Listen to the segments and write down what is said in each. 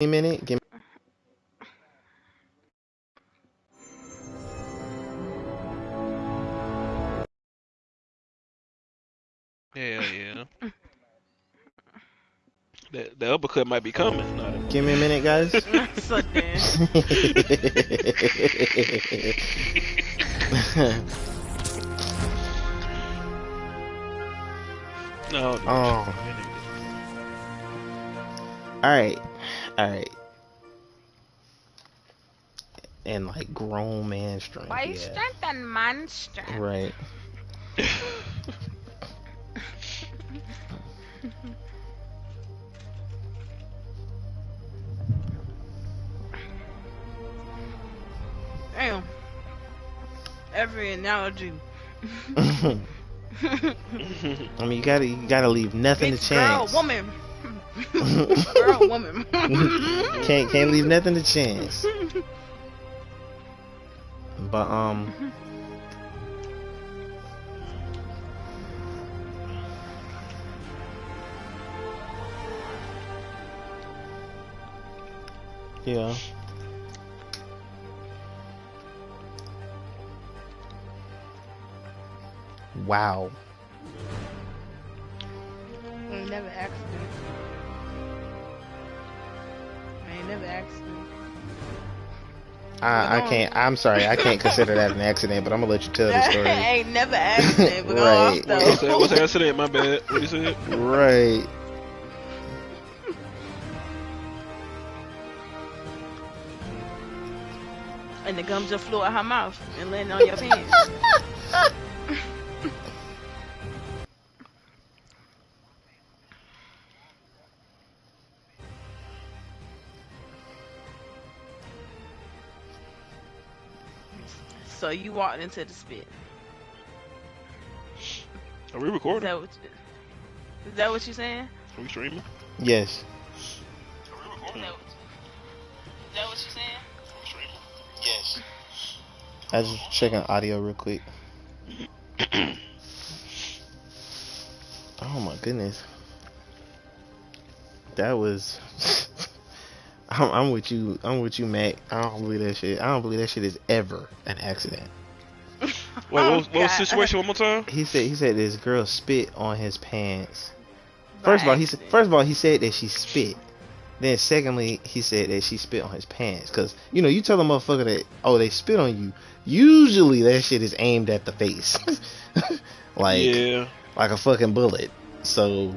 me a minute. Give Yeah, yeah. The uppercut might be coming. give me a minute, guys. So then, No, no. Oh. All right, all right. And like grown man strength. why Yeah. strength and man strength? Right. Damn. Every analogy. I mean, you gotta leave nothing to It's girl, chance. woman. Girl, woman. Can't leave nothing to chance. But yeah. Wow. I ain't never asked me. I ain't never asked me. I can't. I'm sorry. I can't consider that an accident. But I'm gonna let you tell the I story. ain't never asked me. But Right. go off What's though. the accident? My bad. What you said? Right. And the gum just flew out her mouth and landed on your pants. So you walked into the spit. Are we Is recording? is that what you saying? Are we streaming? Yes. Are we Is recording? that what you saying? Are we streaming? Yes. I was just checking audio real quick. Oh my goodness. That was. I'm with you. I'm with you, Mac. I don't believe that shit. I don't believe that shit is ever an accident. Wait, what was the situation one more time? He said this girl spit on his pants. By First of all, accident. he said that she spit. Then secondly, he said that she spit on his pants. Cause you tell a motherfucker that they spit on you. Usually that shit is aimed at the face, like Yeah. like a fucking bullet. So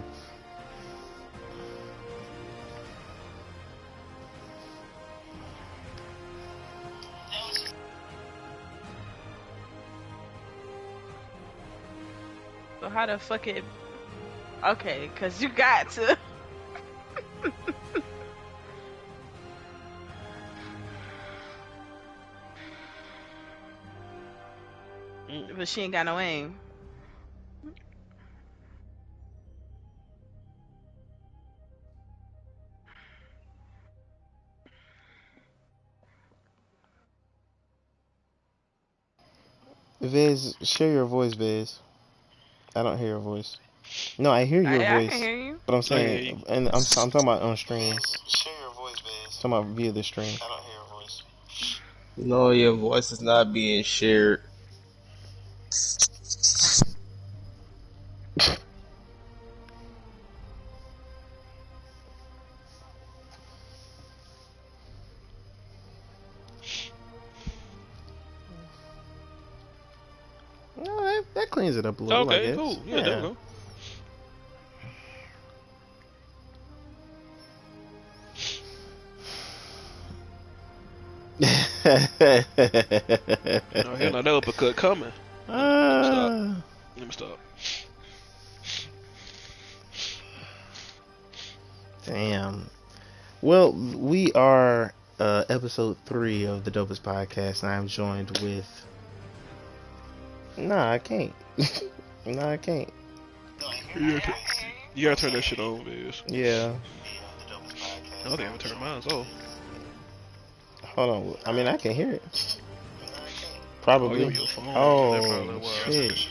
So how the fuck it? Okay, cause you got to. But she ain't got no aim. Viz, share your voice, Viz. I don't hear your voice. No, I hear your I can voice, hear you. but I'm I can hear you. saying, and I'm talking about on stream. Share your voice, Biz. Talking about via the stream. I don't hear your voice. No, your voice is not being shared. No, that cleans it up a little, I Okay, guess. cool. Yeah, there we go. No, hell no, that uppercut coming. Ah. Let me stop. Damn. Well, we are episode 3 of the Dopest Podcast, and I'm joined with. Nah, I can't. Nah, I can't. You gotta turn that shit on, Biz. Yeah. I don't think I'm gonna turn mine off. Hold on. I mean, I can hear it. Oh, Probably. you on your phone. That Oh, probably why. shit.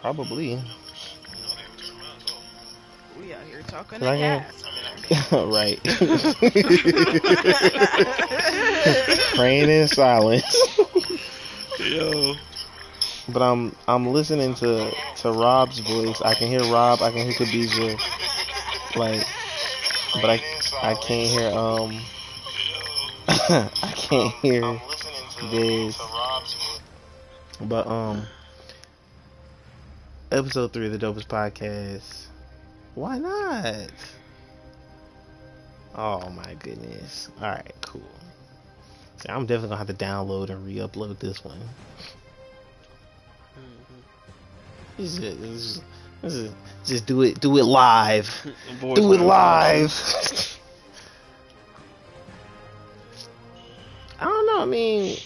Probably. We out here talking Can I to get- gas. Right. Praying in silence. Yo. But I'm listening to Rob's voice. I can hear Rob. I can hear Khadijah. Like, but I can't hear I can't hear this. But episode 3 of the Dopest Podcast. Why not? Oh my goodness. All right, cool. So I'm definitely gonna have to download and re-upload this one. Just do it live. Do it live. I don't know. I mean,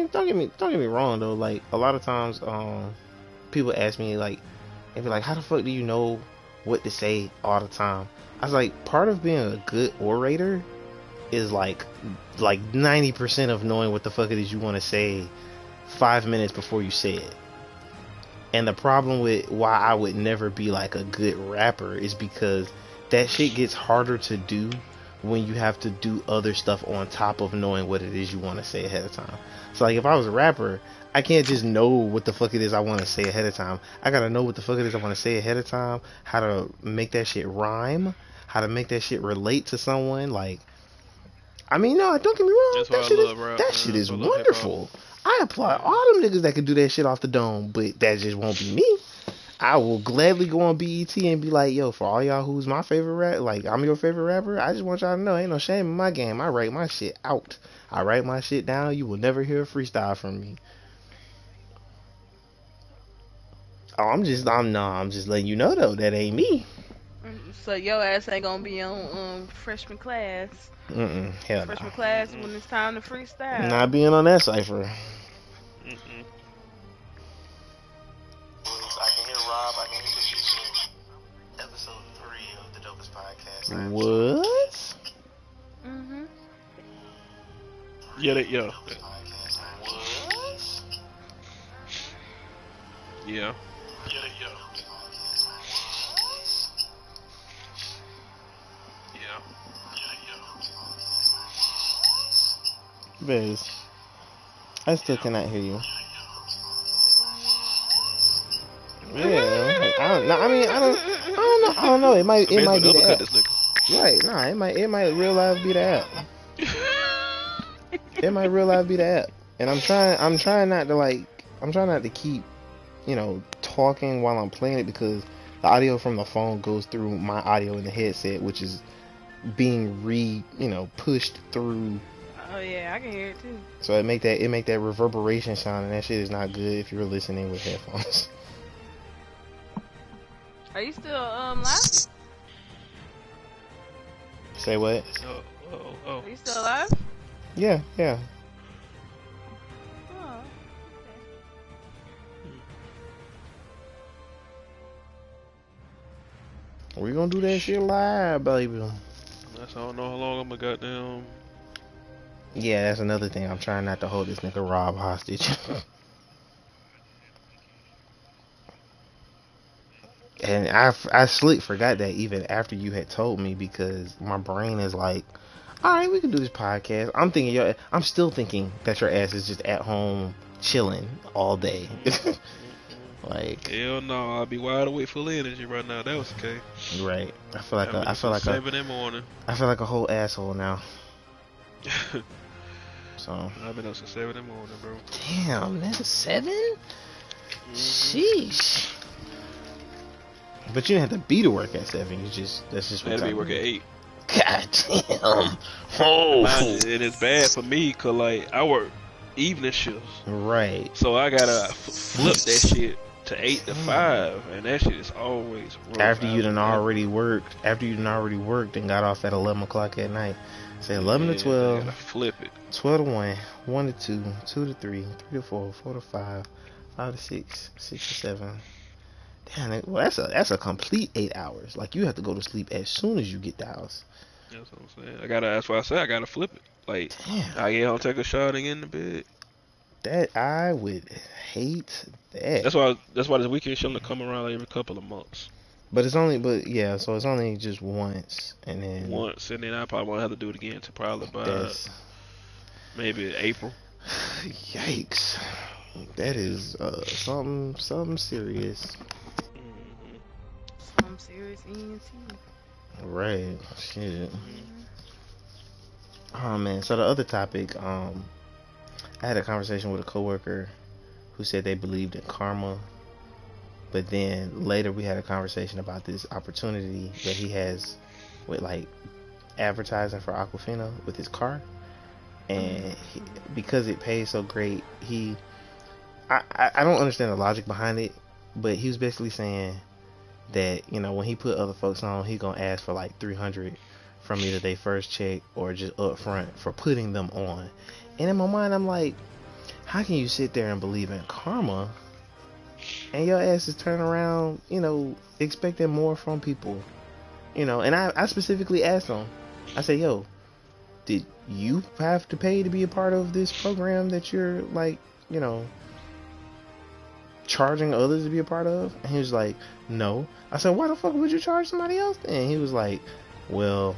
don't get me wrong though. Like a lot of times, people ask me like, they be like, "How the fuck do you know what to say all the time?" I was like, part of being a good orator is like 90% of knowing what the fuck it is you want to say 5 minutes before you say it. And the problem with why I would never be like a good rapper is because that shit gets harder to do when you have to do other stuff on top of knowing what it is you want to say ahead of time. So like if I was a rapper, I can't just know what the fuck it is I want to say ahead of time. I gotta know what the fuck it is I want to say ahead of time, how to make that shit rhyme, how to make that shit relate to someone. Like, I mean, no, don't get me wrong, that shit is wonderful. I applaud all them niggas that can do that shit off the dome, but that just won't be me. I will gladly go on BET and be like, yo, for all y'all who's my favorite rap, like I'm your favorite rapper, I just want y'all to know, ain't no shame in my game. I write my shit out. I write my shit down. You will never hear a freestyle from me. Oh, I'm just letting you know though, that ain't me. So your ass ain't gonna be on freshman class. Hell Freshman no. class when it's time to freestyle. Not being on that cipher. I can hear Rob. I can hear Khadijah. Episode 3 of the Dopest Podcast. What? Mhm. Yeah, Dopest Podcast. What? Yeah. Biz, I still cannot hear you. Yeah, like, I don't know. I mean, I don't know. It might be the app. Right? Nah, it might real life be the app. It might real life be the app. And I'm trying not to keep, talking while I'm playing it because the audio from the phone goes through my audio in the headset, which is being pushed through. Oh yeah, I can hear it too. So it make that reverberation sound, and that shit is not good if you're listening with headphones. Are you still live? Say what? Oh. Are you still live? Yeah. Oh. We gonna do that shit live, baby. I don't know how long I'm gonna goddamn. Yeah, that's another thing. I'm trying not to hold this nigga Rob hostage. And I slick forgot that even after you had told me, because my brain is like, all right, we can do this podcast. I'm still thinking that your ass is just at home chilling all day. Like, Hell no, I'll be wide awake full of energy right now. That was okay. Right. I feel like 7 in the morning. I feel like a whole asshole now. So I've been up since 7 in the morning, bro. damn, that's 7? Sheesh. But you didn't have to be to work at 7. That's just I had to be work at 8. God damn. Oh. And it's bad for me because like I work evening shifts. Right. So I gotta flip that shit to 8 to 5, and that shit is always rough. After you done already worked and got off at 11 o'clock at night. Say 11 to 12. Gotta flip it. 12 to 1, 1 to 2, 2 to 3, 3 to 4, 4 to 5, 5 to 6, 6 to 7. Damn, well, that's a complete 8 hours. Like, you have to go to sleep as soon as you get the house. That's what I'm saying. That's why I say I gotta flip it. Like, damn. I get home, take a shower, and get in the bed. That I would hate that. That's why this weekend shouldn't come around like every couple of months. But it's only, but yeah, so it's only just once, and then once, and then I probably won't have to do it again to probably by that's maybe April. yikes. That Yeah. is something serious, Hmm. Some serious ENT. right? Shit. Hmm. Oh man. So the other topic, I had a conversation with a coworker who said they believed in karma, but then later we had a conversation about this opportunity that he has with like advertising for Aquafina with his car, and because it pays so great, I don't understand the logic behind it, but he was basically saying that when he put other folks on, he gonna ask for like 300 from either they first check or just up front for putting them on. And in my mind, I'm like, how can you sit there and believe in karma and your ass is turning around, expecting more from people? And I specifically asked him, I said, yo, did you have to pay to be a part of this program that you're like, you know, charging others to be a part of? And he was like, no. I said, why the fuck would you charge somebody else then? He was like, well,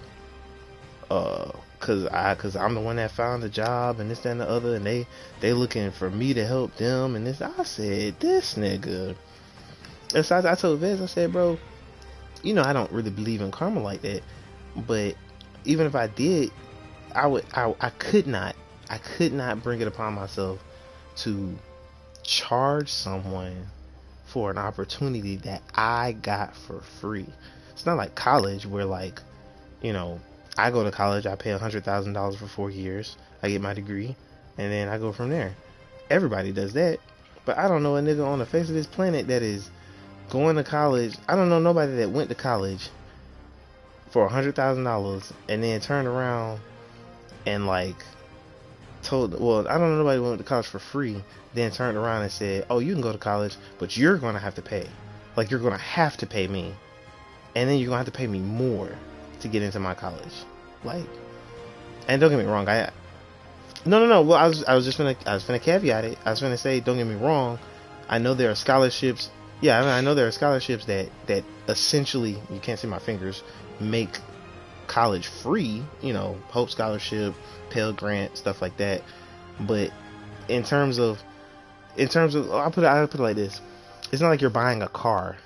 cause I'm the one that found the job and this, that, and the other, and they looking for me to help them and this. I said, this nigga. And so I told Vez, I said, bro, I don't really believe in karma like that, but even if I did, I could not bring it upon myself to charge someone for an opportunity that I got for free. It's not like college where like, I go to college, I pay $100,000 for 4 years, I get my degree, and then I go from there. Everybody does that, but I don't know a nigga on the face of this planet that is going to college. I don't know nobody that went to college for $100,000 and then turned around and like I don't know nobody who went to college for free, then turned around and said, oh, you can go to college, but you're gonna have to pay. Like, you're gonna have to pay me, and then you're gonna have to pay me more to get into my college. Like, and don't get me wrong, no. Well, I was finna caveat it. I was finna say, don't get me wrong, I know there are scholarships. Yeah, I know there are scholarships that essentially, you can't see my fingers, make college free. Hope Scholarship, Pell Grant, stuff like that. But in terms of, I'll put it like this: it's not like you're buying a car,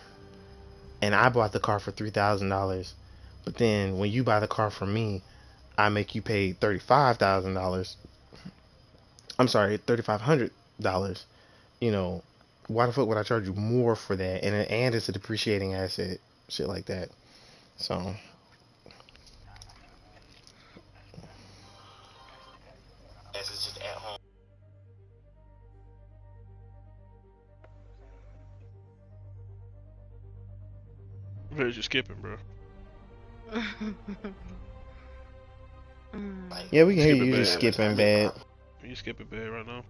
and I bought the car for $3,000, but then when you buy the car from me, I make you pay $35,000. I'm sorry, $3,500. Why the fuck would I charge you more for that? And it's a depreciating asset, shit like that. So As it's just at home. Where's you skipping, bro? Like, yeah, we can hear Skipping you just bad. skipping bad. You skipping bad right now?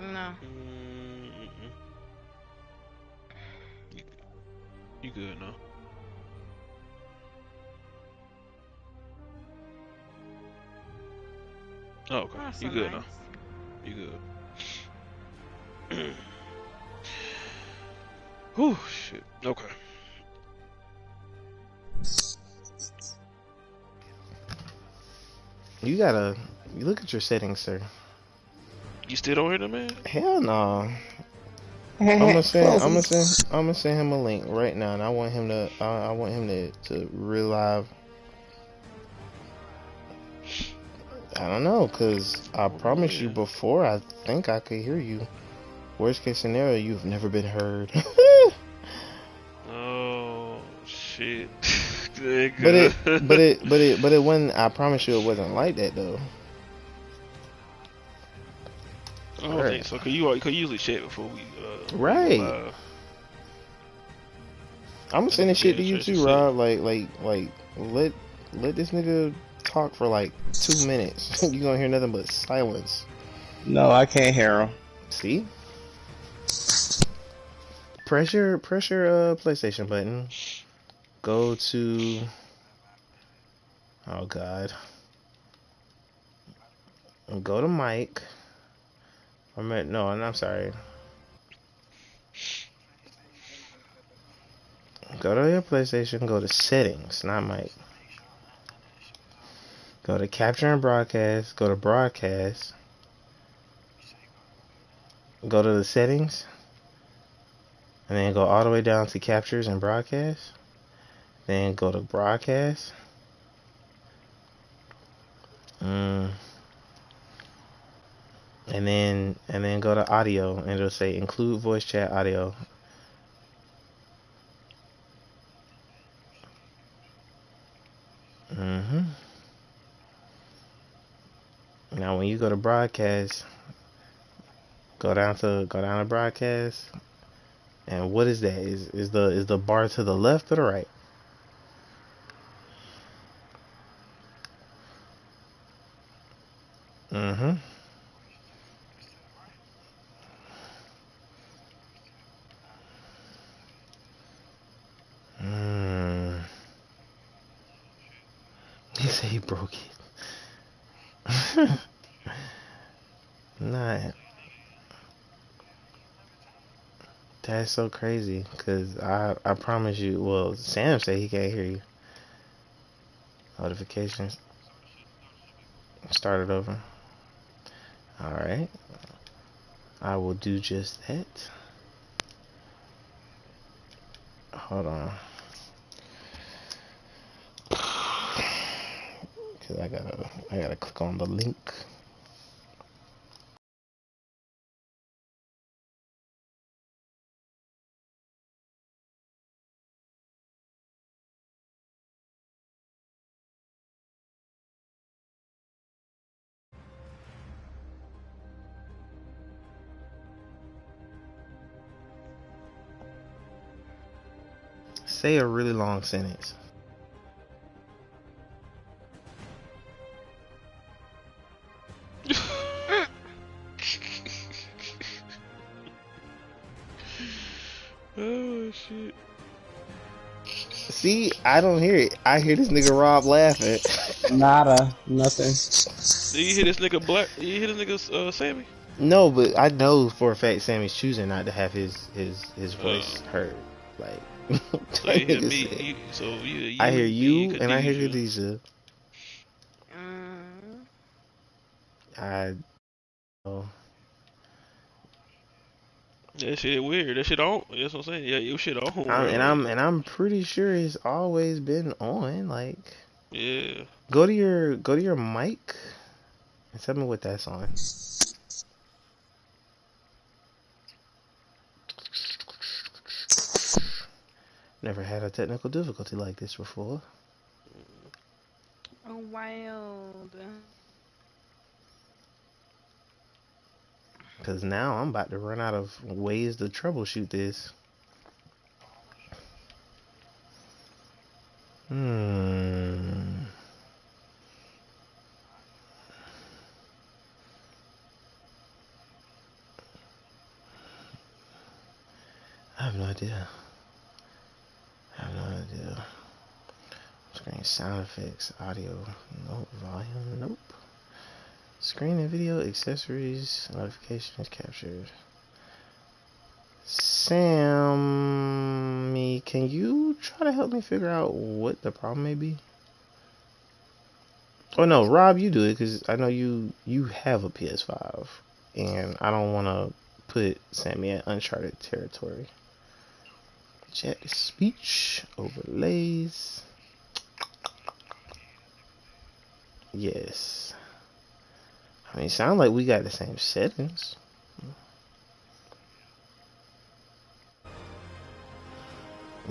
No. Mm-mm. You good now? Oh, okay. That's You so good nice. now? You good? Whew, shit. Okay. You look at your settings, sir. You still don't hear the man? Hell no. I'm gonna send him a link right now, and I want him to relive. I don't know, cause I promised you Yeah. before. I think I could hear you. Worst case scenario, you've never been heard. Oh shit. but it wasn't. I promise you, it wasn't like that though. I don't think so. Cause you usually check before we go Right. live. I'm sending shit to you Interesting too, shit. Rob. Like, let this nigga talk for like 2 minutes. You gonna hear nothing but silence. No, I can't hear him. See? Pressure PlayStation button. Go to. Oh God. Go to Mike. I'm sorry. Go to your PlayStation. Go to settings, not mic. Go to capture and broadcast. Go to broadcast. Go to the settings. And then go all the way down to captures and broadcast. Then go to broadcast. And then go to audio, and it'll say include voice chat audio. Now when you go to broadcast, go down to broadcast. And what is that? Is the bar to the left or the right? He said he broke it. Nah. That's so crazy, cause I promise you. Well, Sam said he can't hear you. Notifications. Start it over. All right. I will do just that. Hold on. Cause I gotta click on the link. Say a really long sentence. Oh shit. See, I don't hear it. I hear this nigga Rob laughing. Nada. Nothing. Do you hear this nigga Black? Do you hear this nigga Sammy? No, but I know for a fact Sammy's choosing not to have his voice heard. Like, so you hear me? I hear you and I hear Khadijah. Oh. That shit weird. That shit on. That's what I'm saying. Yeah, your shit on. I'm pretty sure it's always been on. Like, yeah. Go to your mic and tell me what that's on. Never had a technical difficulty like this before. Oh, wild. Because now I'm about to run out of ways to troubleshoot this. I have no idea. Screen sound effects, audio, nope, volume, nope. Screen and video accessories, notifications captured. Sammy, can you try to help me figure out what the problem may be? Oh no, Rob, you do it, because I know you have a PS5, and I don't want to put Sammy in uncharted territory. Chat to speech, overlays. Yes. I mean, it sounds like we got the same settings.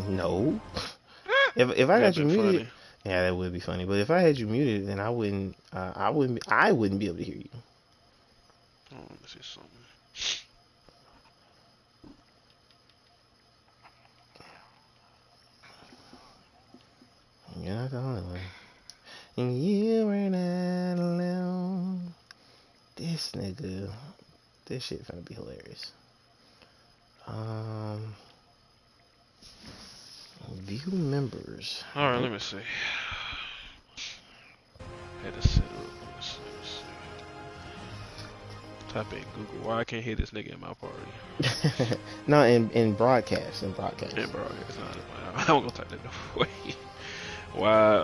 No. If I got you muted, funny. Yeah, that would be funny. But if I had you muted, then I wouldn't be able to hear you. Oh, this is something. You're not the only one. And you were not alone. This nigga. This shit finna be hilarious. View members. Alright, let me see. Had to set up. Let's see. Type in Google. Why I can't hear this nigga in my party? No, in broadcast. And bro, it's not. I'm gonna type that away. Why?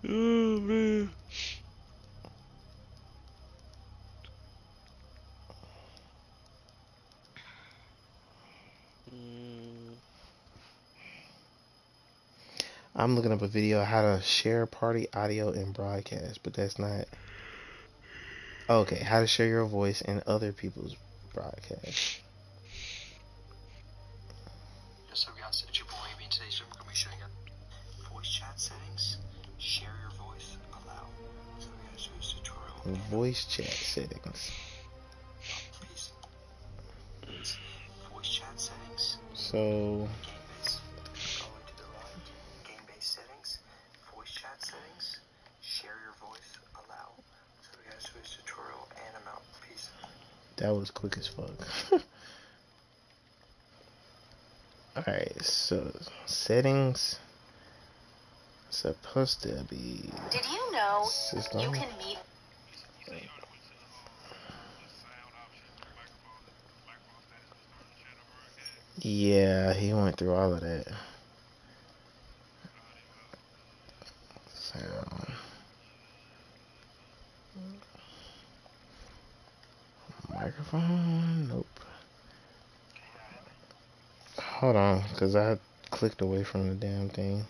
Oh man. I'm looking up a video of how to share party audio in broadcast, but that's not. Okay, how to share your voice in other people's broadcast. So guys, it's your boy AB. Today's I'm going to be showing you voice chat settings, share your voice, allow. So guys, here's the tutorial. Voice chat settings. Please. It's voice chat settings. So. Game base. Going to the right. Game base settings. Voice chat settings. Share your voice, allow. So guys, here's the tutorial and I'm out. Peace. That was quick as fuck. Alright, so settings supposed to be. Did you know system. you can meet? Yeah, he went through all of that. Sound. Microphone? Nope. Hold on, because I clicked away from the damn thing.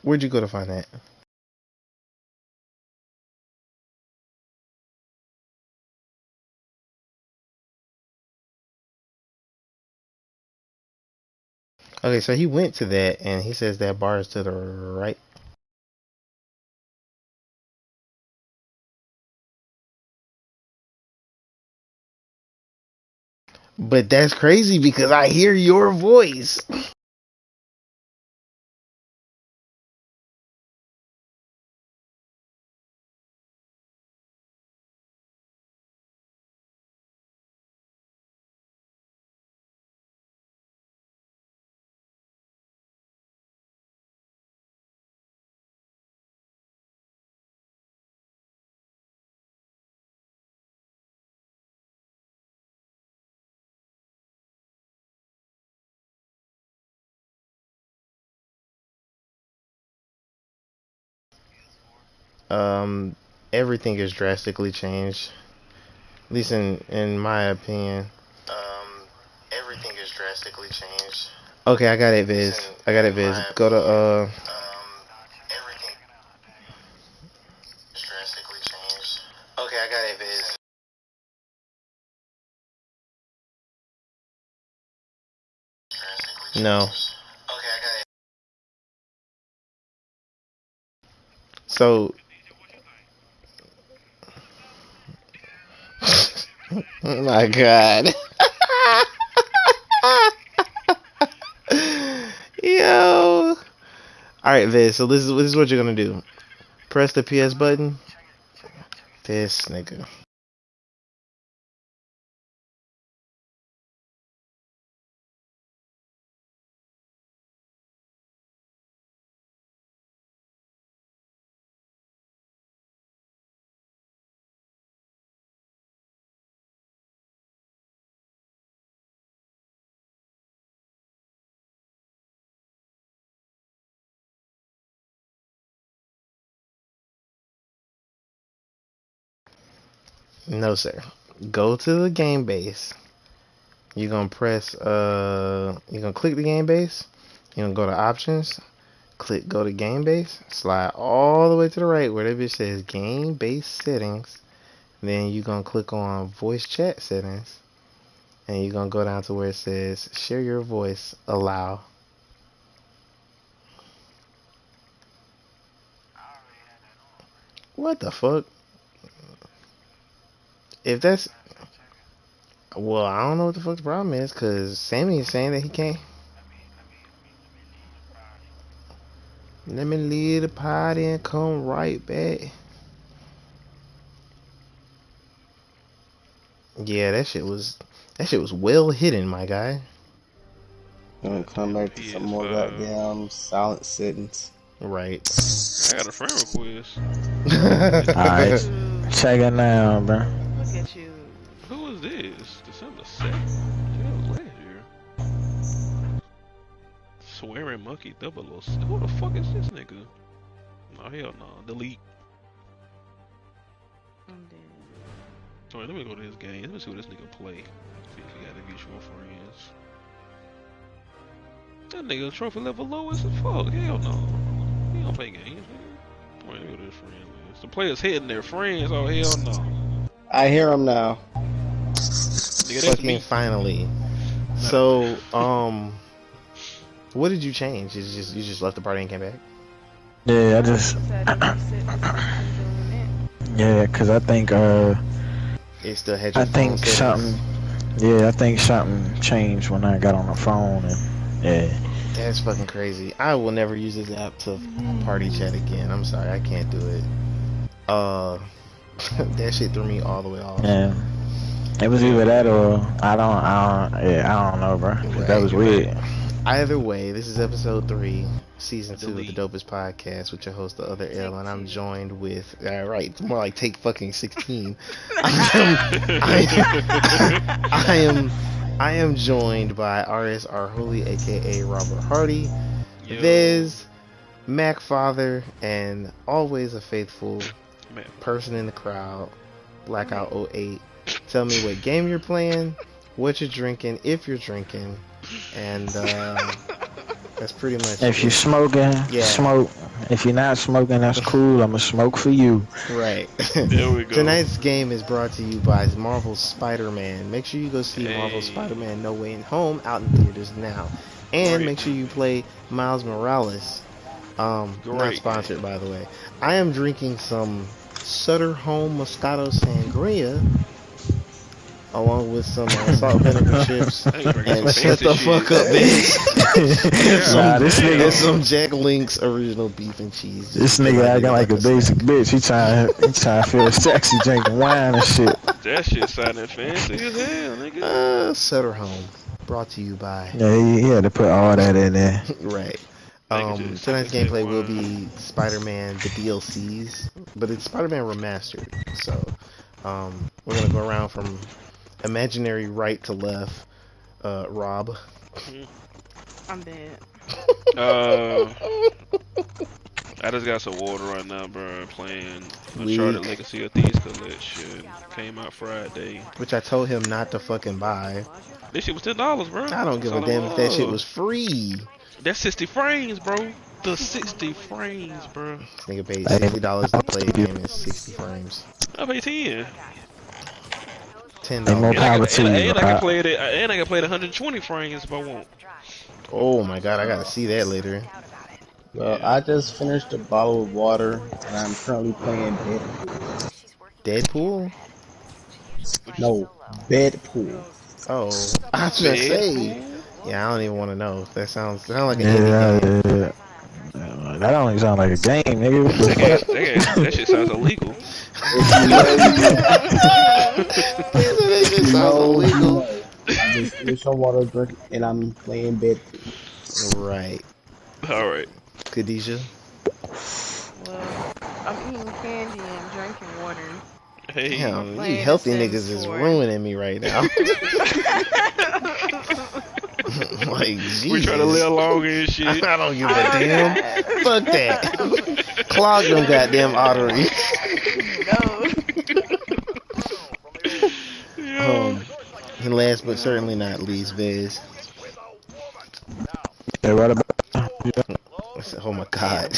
Where'd you go to find that? Okay, so he went to that, and he says that bar is to the right. But that's crazy because I hear your voice. Um, everything is drastically changed. At least in my opinion. Everything is drastically changed. Okay, I got it, Viz. I got it, Viz. Go to everything is drastically changed. Okay, I got it, Viz. No. Okay, I got it. So. Oh my god. Yo. Alright, Viz, so this is what you're gonna do. Press the PS button. This nigga. No, sir. Go to the game base. You're gonna press you're gonna click the game base. You're gonna go to options. Click go to game base. Slide all the way to the right where that bitch says game base settings. Then you're gonna click on voice chat settings. And you're gonna go down to where it says share your voice, allow. What the fuck? If that's well, I don't know what the fuck the problem is, cause Sammy is saying that he can't. Let me leave the party and come right back. Yeah, that shit was well hidden, my guy. Gonna come back to some more goddamn silent settings. Right. I got a friend request. Alright, check it now, bro. Look at you. Who was this? December 2nd? That was last year. Swearing monkey 006. Who the fuck is this nigga? No, hell no. Delete. I'm dead. Alright, let me go to his game. Let me see what this nigga play. See if he got any mutual friends. That nigga trophy level low as fuck. Hell no. He don't play games, nigga. Alright, let me go to his friend list. The players hitting their friends. Oh, hell no. I hear him now. Nigga, that's Fucking me. finally. So, what did you change? You just left the party and came back? Yeah, I just yeah, cause I think It still had your I think phone settings? I think something changed when I got on the phone and yeah. That's fucking crazy. I will never use this app to party chat again. I'm sorry, I can't do it. That shit threw me all the way off. Yeah. It was either that or I don't know, bro. Right. That was weird. Either way, this is episode 3, season 2 of the Delete. Dopest Podcast with your host, the other L, and I'm joined with, right, it's more like take fucking 16. I am joined by RS Holy, aka Robert Hardy, Yo. Vez, Mac Father, and always a faithful Man. person in the crowd, Blackout 08. Tell me what game you're playing, what you're drinking, if you're drinking, and that's pretty much If it. you're smoking, Yeah. smoke. If you're not smoking, that's cool. I'ma smoke for you. Right. There we go. Tonight's game is brought to you by Marvel's Spider-Man. Make sure you go see Hey. Marvel's Spider-Man No Way Home out in theaters now. And Great. make sure you play Miles Morales. Not Great. sponsored, by the way. I am drinking some Sutter Home Moscato Sangria along with some salt vinegar chips. I ain't drinking And some shut fancy the shit. fuck up, bitch. Nah, this and nigga, some Jack Link's original beef and cheese. this nigga acting like a basic bitch. He trying to feel sexy, drinking wine and shit. That shit sounded fancy as hell, nigga. Sutter Home, brought to you by Yeah, he had to put all that in there. right. Thank you, just- Tonight's just gameplay will one. be Spider-Man the DLCs, but it's Spider-Man remastered. So we're gonna go around from imaginary right to left. Rob. I'm dead. I just got some water right now, bro. Playing Weak. Uncharted Legacy of Thieves Collection. Came out Friday. Which I told him not to fucking buy. This shit was $10, bro. I don't give a That's all damn it if that shit was free. That's 60 frames, bro. The 60 frames, bro. This nigga paid $60 to play a game in 60 frames. I paid 10. $10. Ain't more power to you, And I can Rob. play it. And I can play it 120 frames if I want. Oh my god, I gotta see that later. Well, I just finished a bottle of water, and I'm currently playing Deadpool? No, Bedpool. Oh, I was gonna say. Yeah, I don't even want to know. That sounds like an Yeah, indie game. that don't even sound like a game, nigga. What the fuck? That shit sounds illegal. That shit sounds illegal. I just finished some water drink, and I'm playing Bedpool. Right. All right. Khadijah? Well, I'm eating candy and drinking water. Hey. Damn, you Playing healthy The Sims niggas is 4. ruining me right now. Like, Jesus. We try to live longer and shit. I don't give a damn. Fuck that. Clog them goddamn arteries. No. And last but certainly not least, Vez. Yeah, right about. I said, oh my god.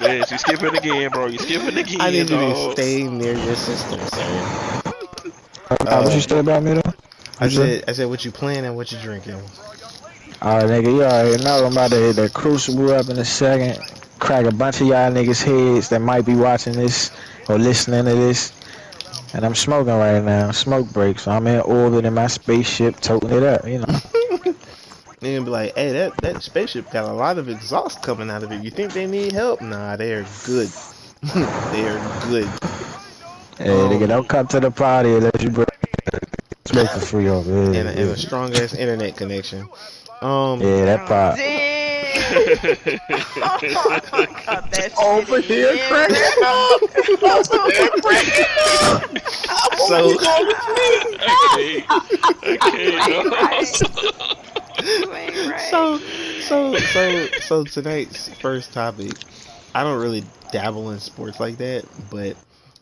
Man, you skipping again, bro. You skipping again, I didn't even dog. stay near your sister, so. What you said about me though? I said what you playing and what you drinking. Alright, nigga, you already know I'm about to hit the Crucible up in a second. Crack a bunch of y'all niggas' heads that might be watching this or listening to this. And I'm smoking right now, smoke break. So I'm in orbit in my spaceship, toting it up, you know. They're gonna be like, hey, that spaceship got a lot of exhaust coming out of it. You think they need help? Nah, they're good. They're good. Hey, nigga, don't come to the party unless you smoke for free over here. And a strong ass internet connection. Yeah, that part. Damn. That Over shit here, is cracking up. Over here, cracking up. So, You ain't right. so tonight's first topic, I don't really dabble in sports like that, but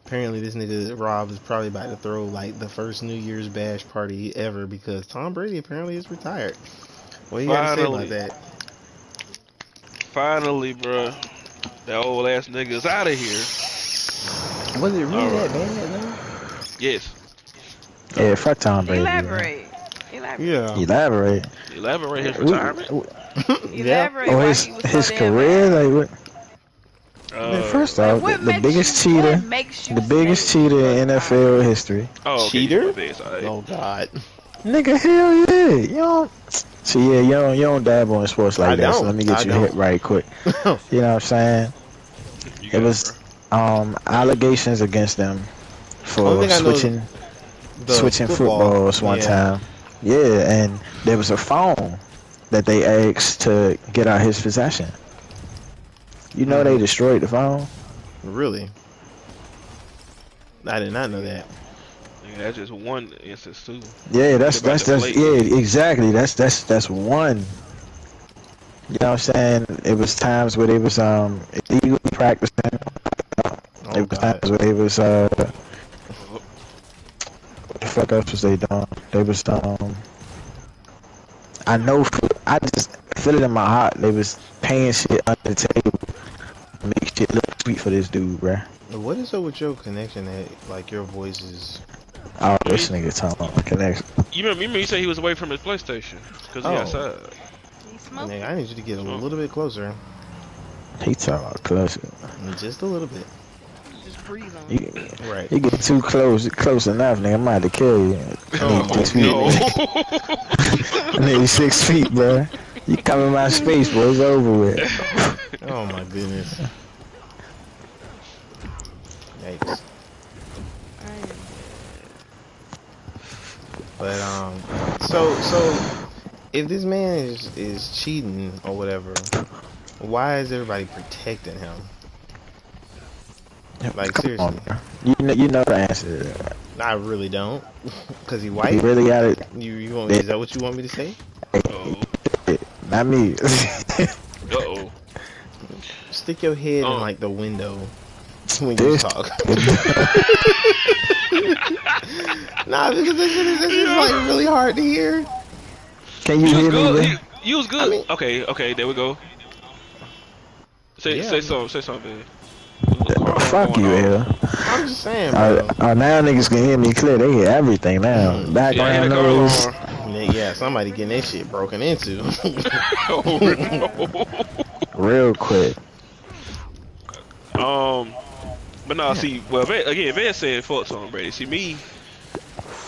apparently this nigga Rob is probably about to throw like the first New Year's bash party ever because Tom Brady apparently is retired. What do you got to say about that? Finally, bro. That old ass nigga's out of here. Was it really that bad though? Yes. Yeah, fuck Tom Brady. Elaborate. Yeah. Elaborate. Elaborate his retirement. Elaborate. Oh, why his he was so his damn career, bad. like what? Man, first off, What the makes biggest you- cheater, what makes you the biggest say cheater in good NFL history. Oh, okay, Cheater? Alright. Oh God. Nigga, hell yeah. You don't. See, yeah, you don't dabble in sports like I that. So don't. let me get I you don't. hit right quick. You know what I'm saying? You It got was bro. allegations against them for Only thing I know is switching footballs one time. Yeah, and there was a phone that they asked to get out his possession. You know they destroyed the phone? Really? I did not know that. Yeah, that's just one instance too. Yeah, that's About the plate. yeah, exactly. That's one. You know what I'm saying? It was times where they was illegally practicing. Oh It was God. times where they was what the fuck else was they doing? They was I just feel it in my heart. They was paying shit under the table to make shit look sweet for this dude, bruh. What is up with your connection that like your voice is? Oh, this nigga talking about connection. You remember you said he was away from his PlayStation because he Oh. outside. He smoking. Nigga, I need you to get a little bit closer. He talking about close. Just a little bit. Just breathe on. You, Right. you get too close enough, nigga. I'm about to kill you. Oh, I need 6 feet. No. I need 6 feet, bruh. You come in my space, boy. It's over with. Oh my goodness. Yikes. But so if this man is cheating or whatever, why is everybody protecting him? Like Come seriously, on, bro. You know the answer to that. I really don't. Cause he You white. really got it. You want? Is that what you want me to say? Uh-oh. Not me. Uh-oh. Stick your head in like the window when you This- talk. Nah, because this is like really hard to hear. Can you You was hear me? good. man? You was good. I mean- Okay, there we go. Say Yeah. something. Fuck you, L. I'm just saying, bro. Now niggas can hear me clear. They hear everything now. Mm. Background Yeah, noise. Yeah, somebody getting their shit broken into. Real quick. But no, see, well, Van said fuck Tom Brady. See, me,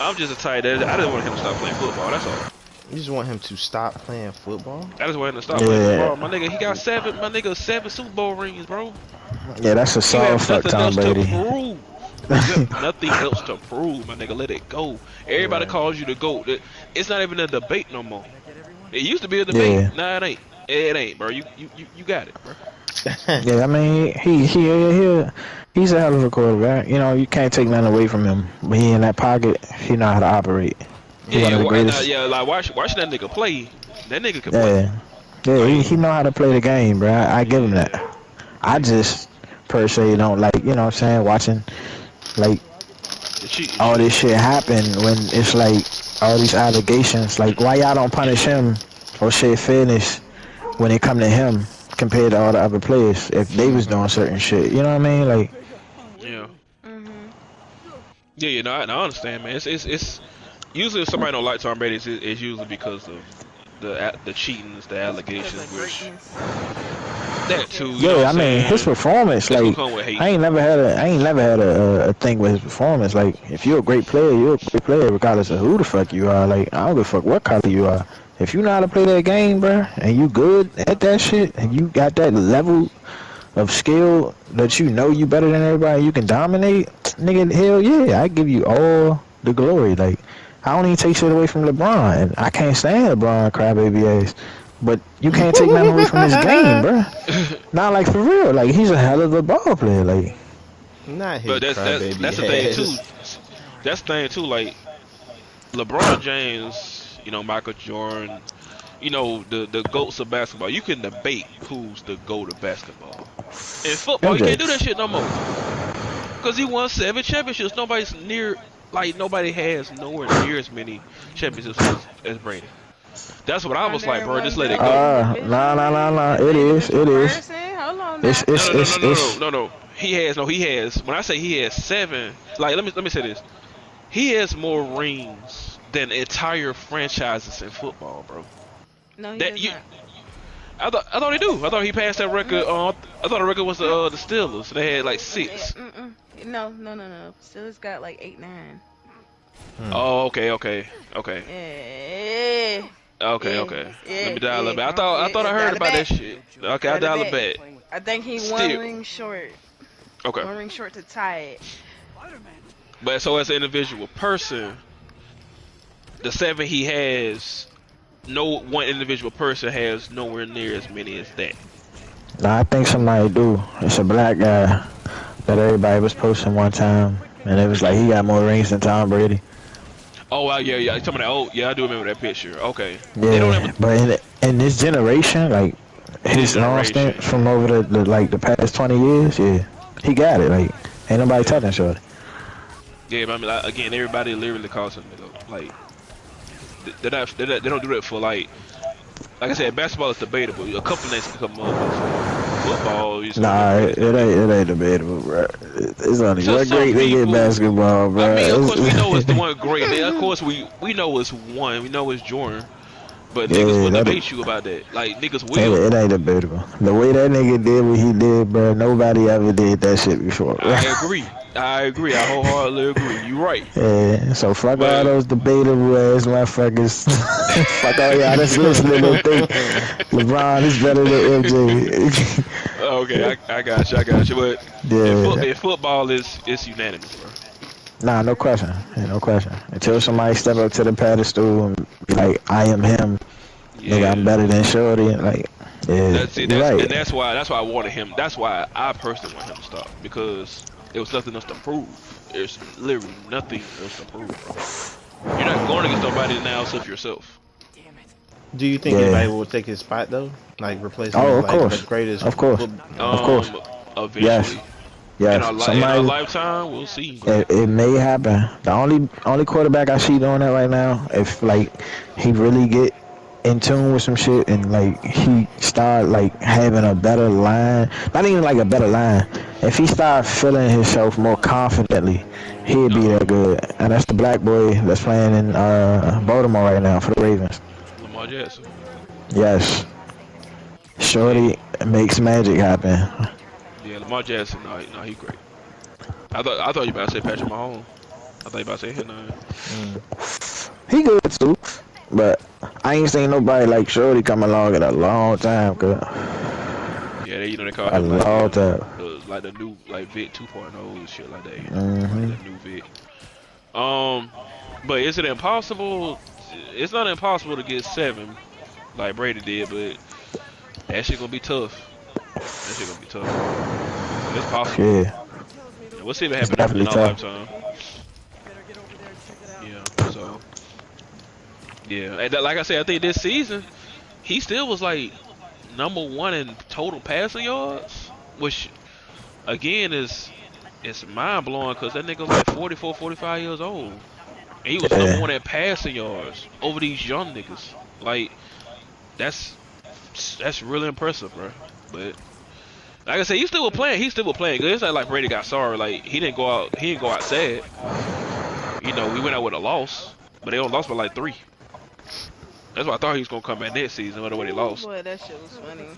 I'm just a tight end. I just want him to stop playing football. That's all. You just want him to stop playing football? I just want him to stop Yeah. playing football. My nigga, he got seven Super Bowl rings, bro. Yeah, that's a You solid have fuck nothing Tom else to Brady. prove. You have nothing else to prove, my nigga. Let it go. Everybody Right. calls you the GOAT. It's not even a debate no more. It used to be a debate. Yeah. Nah, it ain't. It ain't, bro. You got it, bro. Yeah, I mean, he's a hell of a quarterback. You know, you can't take nothing away from him. But he in that pocket, he know how to operate. He one of the greatest. Like watching that nigga play. That nigga can play. Yeah, he know how to play the game, bro. I give him that. I just per se don't like, you know what I'm saying, watching like The cheat. all this shit happen when it's like all these allegations. Like, why y'all don't punish him or shit fairness when it come to him compared to all the other players if they was doing certain shit? You know what I mean? Like, Yeah. Mhm. Yeah, no, I understand, man. It's usually if somebody don't like Tom Brady, it's usually because of the cheatings, the allegations, Because of which greatness. that too. You know yeah, what I I'm mean, saying? his performance, That's like, gonna come with hate. I ain't never had a thing with his performance. Like, if you're a great player, you're a great player regardless of who the fuck you are. Like, I don't give a fuck what color you are. If you know how to play that game, bro, and you good at that shit, and you got that level of skill that you know you better than everybody, you can dominate, nigga, hell yeah, I give you all the glory. Like, I don't even take shit away from LeBron, and I can't stand LeBron crybaby ass. But you can't take nothing away from this game, bro. Not like for real. Like, he's a hell of a ball player. Like, Not his But that's the thing too. That's the thing too. Like LeBron James, Michael Jordan, the goats of basketball. You can debate who's the goat of basketball. In football, you can't do that shit no more. Cause he won 7 championships. Nobody has nowhere near as many championships as Brady. That's what I was like, bro. Just let it go. Nah. It is. Hold on now. No. He has. When I say he has 7, like let me say this. He has more rings than entire franchises in football, bro. No, he does not. I thought he do. I thought he passed that record. I thought the record was the Steelers. They had like 6. No. Steelers got like 8, 9. Oh, okay. Yeah. Okay. Let me dial a bit. I thought I heard about that shit. Okay, I dial a bit. I think he one ring short. Okay. 1 ring short to tie it. But so as an individual person, the 7 he has, no one individual person has nowhere near as many as that. Nah, I think somebody do. It's a black guy that everybody was posting one time, and it was like he got more rings than Tom Brady. Oh, wow, yeah. Some of that. Oh, yeah, I do remember that picture. Okay. Yeah, but in this generation, like his long stint from over the past 20 years, yeah, he got it. Like, ain't nobody touching shorty. Yeah, but I mean, like, again, everybody literally calls him nigga. Like, they don't do that for like I said, basketball is debatable. A couple names can come up. Football, nah, it ain't debatable, bro. It's only one great nigga in basketball, bro. I mean, of course we know it's the one great. Of course we know it's one. We know it's Jordan. But niggas will debate you about that. Like, niggas will. It ain't debatable. The way that nigga did what he did, bro, nobody ever did that shit before, bro. I agree. I wholeheartedly agree. You right. Yeah, so fuck all those debatable ass motherfuckers. Fuck all y'all that's listening and think LeBron is better than MJ. Okay, I got you. But yeah. in football, it's unanimous, bro. Nah, no question. No question. Until somebody step up to the pedestal and be like, I am him. Yeah. Nigga, I'm better than Shorty. Like, yeah. That's it. Right. And that's why I wanted him. That's why I personally want him to stop. Because there was nothing else to prove. There's literally nothing else to prove, bro. You're not going against nobody now except yourself. Do you think anybody will take his spot, though? Like, replace him of like course. the greatest? Of course. Eventually. Yes. In our lifetime, we'll see. It may happen. The only quarterback I see doing that right now, if like he really get in tune with some shit and like he start like having a better line, not even like a better line. If he start feeling himself more confidently, he'd be that good. And that's the black boy that's playing in Baltimore right now for the Ravens. Lamar Jackson. Yes. Shorty makes magic happen. Yeah, Lamar Jackson, no, he great. I thought you about to say Patrick Mahomes. I thought you about to say him. He good too, but I ain't seen nobody like Shorty come along in a long time, cause yeah, they call him like the new Vic 2.0 and shit like that. Mm-hmm. Like the new Vic. But is it impossible? It's not impossible to get 7 like Brady did, but that shit gonna be tough. It's possible. Yeah. We'll see if it happens in our lifetime. Yeah, so. Yeah, and like I said, I think this season, he still was like number 1 in total passing yards, which, again, it's mind blowing because that nigga was like 44, 45 years old. And he was number 1 in passing yards over these young niggas. Like, that's really impressive, bro. But like I said, he still was playing. Good. It's not like Brady got sorry. Like he didn't go out sad. We went out with a loss, but they only lost by like 3. That's why I thought he was gonna come back next season, whether he lost. Boy, that shit was funny.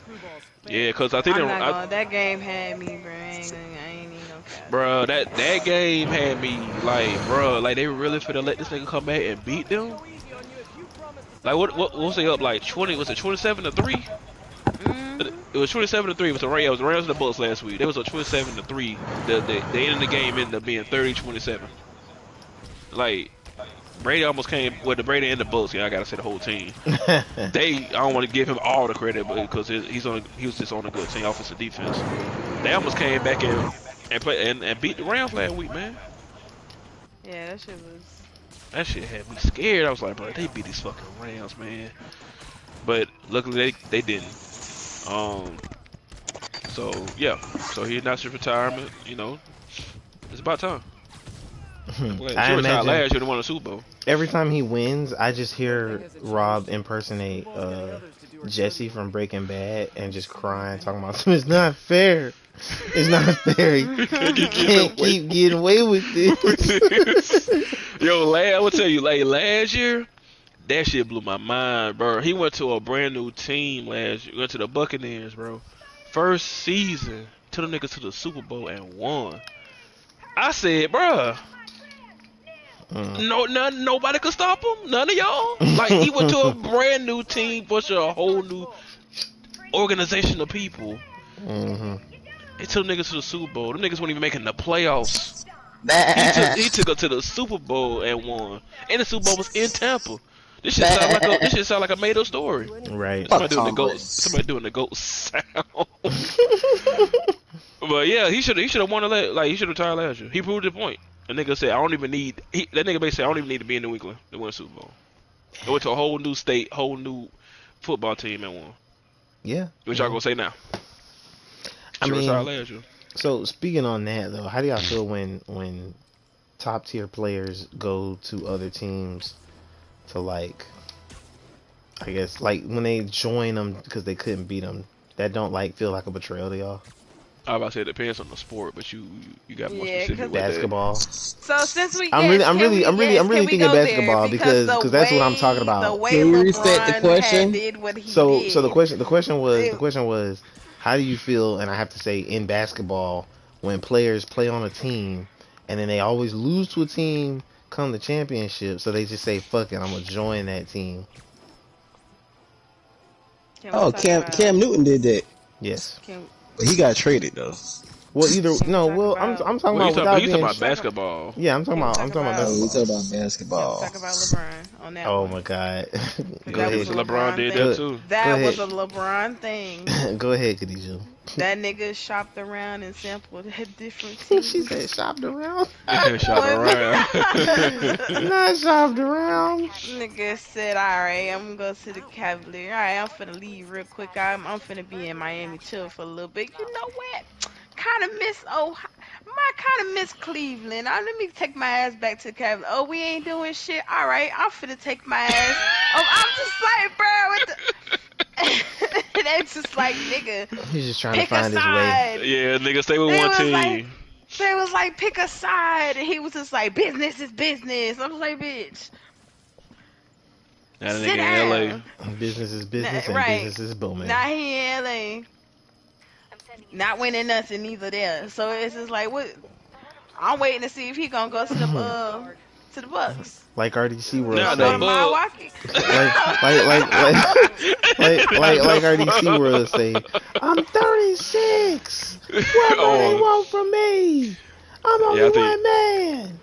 Yeah, cause I think that game had me, bro. I ain't even gonna cap. Bro, that game had me like, bro, like they really finna let this nigga come back and beat them. Like what was they up like 20? Was it 27-3? It was 27-3. It was the Rams. It was the Rams and the Bucks last week. They was a 27-3. The end of the game ended up being 30-27. Like Brady almost came with the Brady and the Bucks. Yeah, I gotta say the whole team. I don't want to give him all the credit, but because he was just on a good team, offensive defense. They almost came back and beat the Rams last week, man. Yeah, That shit had me scared. I was like, bro, they beat these fucking Rams, man. But luckily they didn't. So yeah. So he announced his retirement. You know, it's about time. I imagine last year to won a Super Bowl. Every time he wins, I just hear Rob impersonate Jesse from Breaking Bad and just crying, talking about it's not fair. It's not fair. You can't keep getting away with this. Yo, I will tell you, like last year, that shit blew my mind, bro. He went to a brand new team last year. Went to the Buccaneers, bro. First season, took them niggas to the Super Bowl and won. I said, bro. Nobody could stop him. None of y'all. Like he went to a brand new team, bunch of a whole new organization of people. They took niggas to the Super Bowl. Them niggas weren't even making the playoffs. He took them to the Super Bowl and won. And the Super Bowl was in Tampa. This shit sound like a made up story. Right. Somebody doing the goat sound. But yeah, he should have won he should have retired last year. He proved the point. The nigga said, that nigga basically said, I don't even need to be in New England to win a Super Bowl. They went to a whole new state, whole new football team and won. Yeah. What y'all gonna say now? I mean, last year. So speaking on that though, how do y'all feel when top tier players go to other teams to like, I guess like when they join them because they couldn't beat them? That don't like feel like a betrayal to y'all? I was about to say it depends on the sport, but you got more specific with basketball. So since we I'm really thinking basketball because that's what I'm talking about. Can you reset the question? So the question was how do you feel? And I have to say in basketball when players play on a team and then they always lose to a team come the championship, so they just say fuck it, I'm gonna join that team. Cam Newton did that. Yes. But he got traded though. Well, I'm talking about without being. Talking about basketball. Yeah, I'm talking about basketball. We talking about basketball. Talk about LeBron on that. Oh one. my God. Go That ahead. was LeBron did thing. that too. That was a LeBron thing. Go ahead, Khadijah. That nigga shopped around and sampled at different teams. She said shopped around. Shopped around. Not shopped around. Nigga said, alright, I'm gonna go to the Cavaliers. Alright, I'm finna leave real quick. I'm finna be in Miami chill for a little bit. You know what? Kinda miss Cleveland. Let me take my ass back to the Cavaliers. Oh, we ain't doing shit. Alright, I'm finna take my ass. I'm just like, bro, what the... That's just like, nigga. He's just trying to find his way. Yeah, nigga, stay with one team. They was like, pick a side, and he was just like, business is business. I was like, bitch. That nigga in LA. Business is business, and business is booming. Not here in LA. Not winning nothing either there. So it's just like, what? I'm waiting to see if he gonna go to the Bucks. Like RDC World Nah, say. Milwaukee. like RDC World say. I'm 36. What do they want from me? I'm only one man.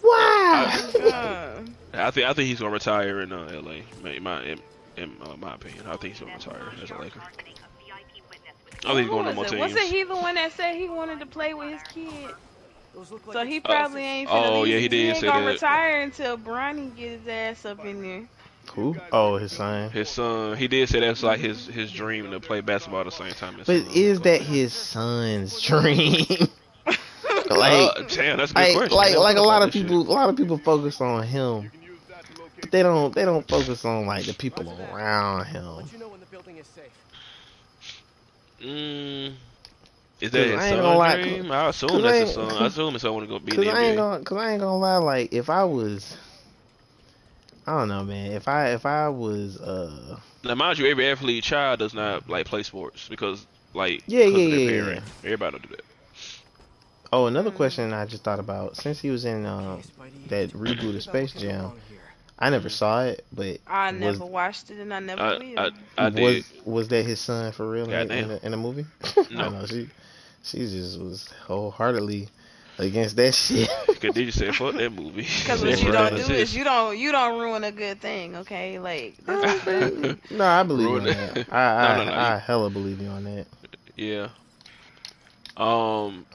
Why? I think he's gonna retire in LA. In my opinion, I think he's gonna retire as a Laker. I think he's going to more teams. Wasn't he the one that said he wanted to play with his kid? So he probably ain't finna he did he ain't say gonna that. retire until Bronny get his ass up in there. Who? Oh, his son. His son. He did say that's like his dream to play basketball at the same time. But is that his son's dream? Damn, that's a good question. Like a lot of people focus on him. But they don't focus on like the people around him. Is that his son's dream? I assume that's his son. I assume his son want to go be in the NBA. Cause I ain't gonna lie, like if I was, I don't know, man. If I was, now mind you, every athlete child does not like play sports because like yeah. Everybody don't do that. Oh, another question I just thought about since he was in that reboot of Space Jam. I never saw it, but I was never watched it and I never I will. I did. was that his son for real Goddamn. in the movie? I No. know she just was wholeheartedly against that shit. Khadijah said, "Fuck that movie." Because That what you shit don't don't do exist. is you don't ruin a good thing, okay? Like this is what I do. No, I believe you Ruin on it. that. No. I hella believe you on that. Yeah. Um,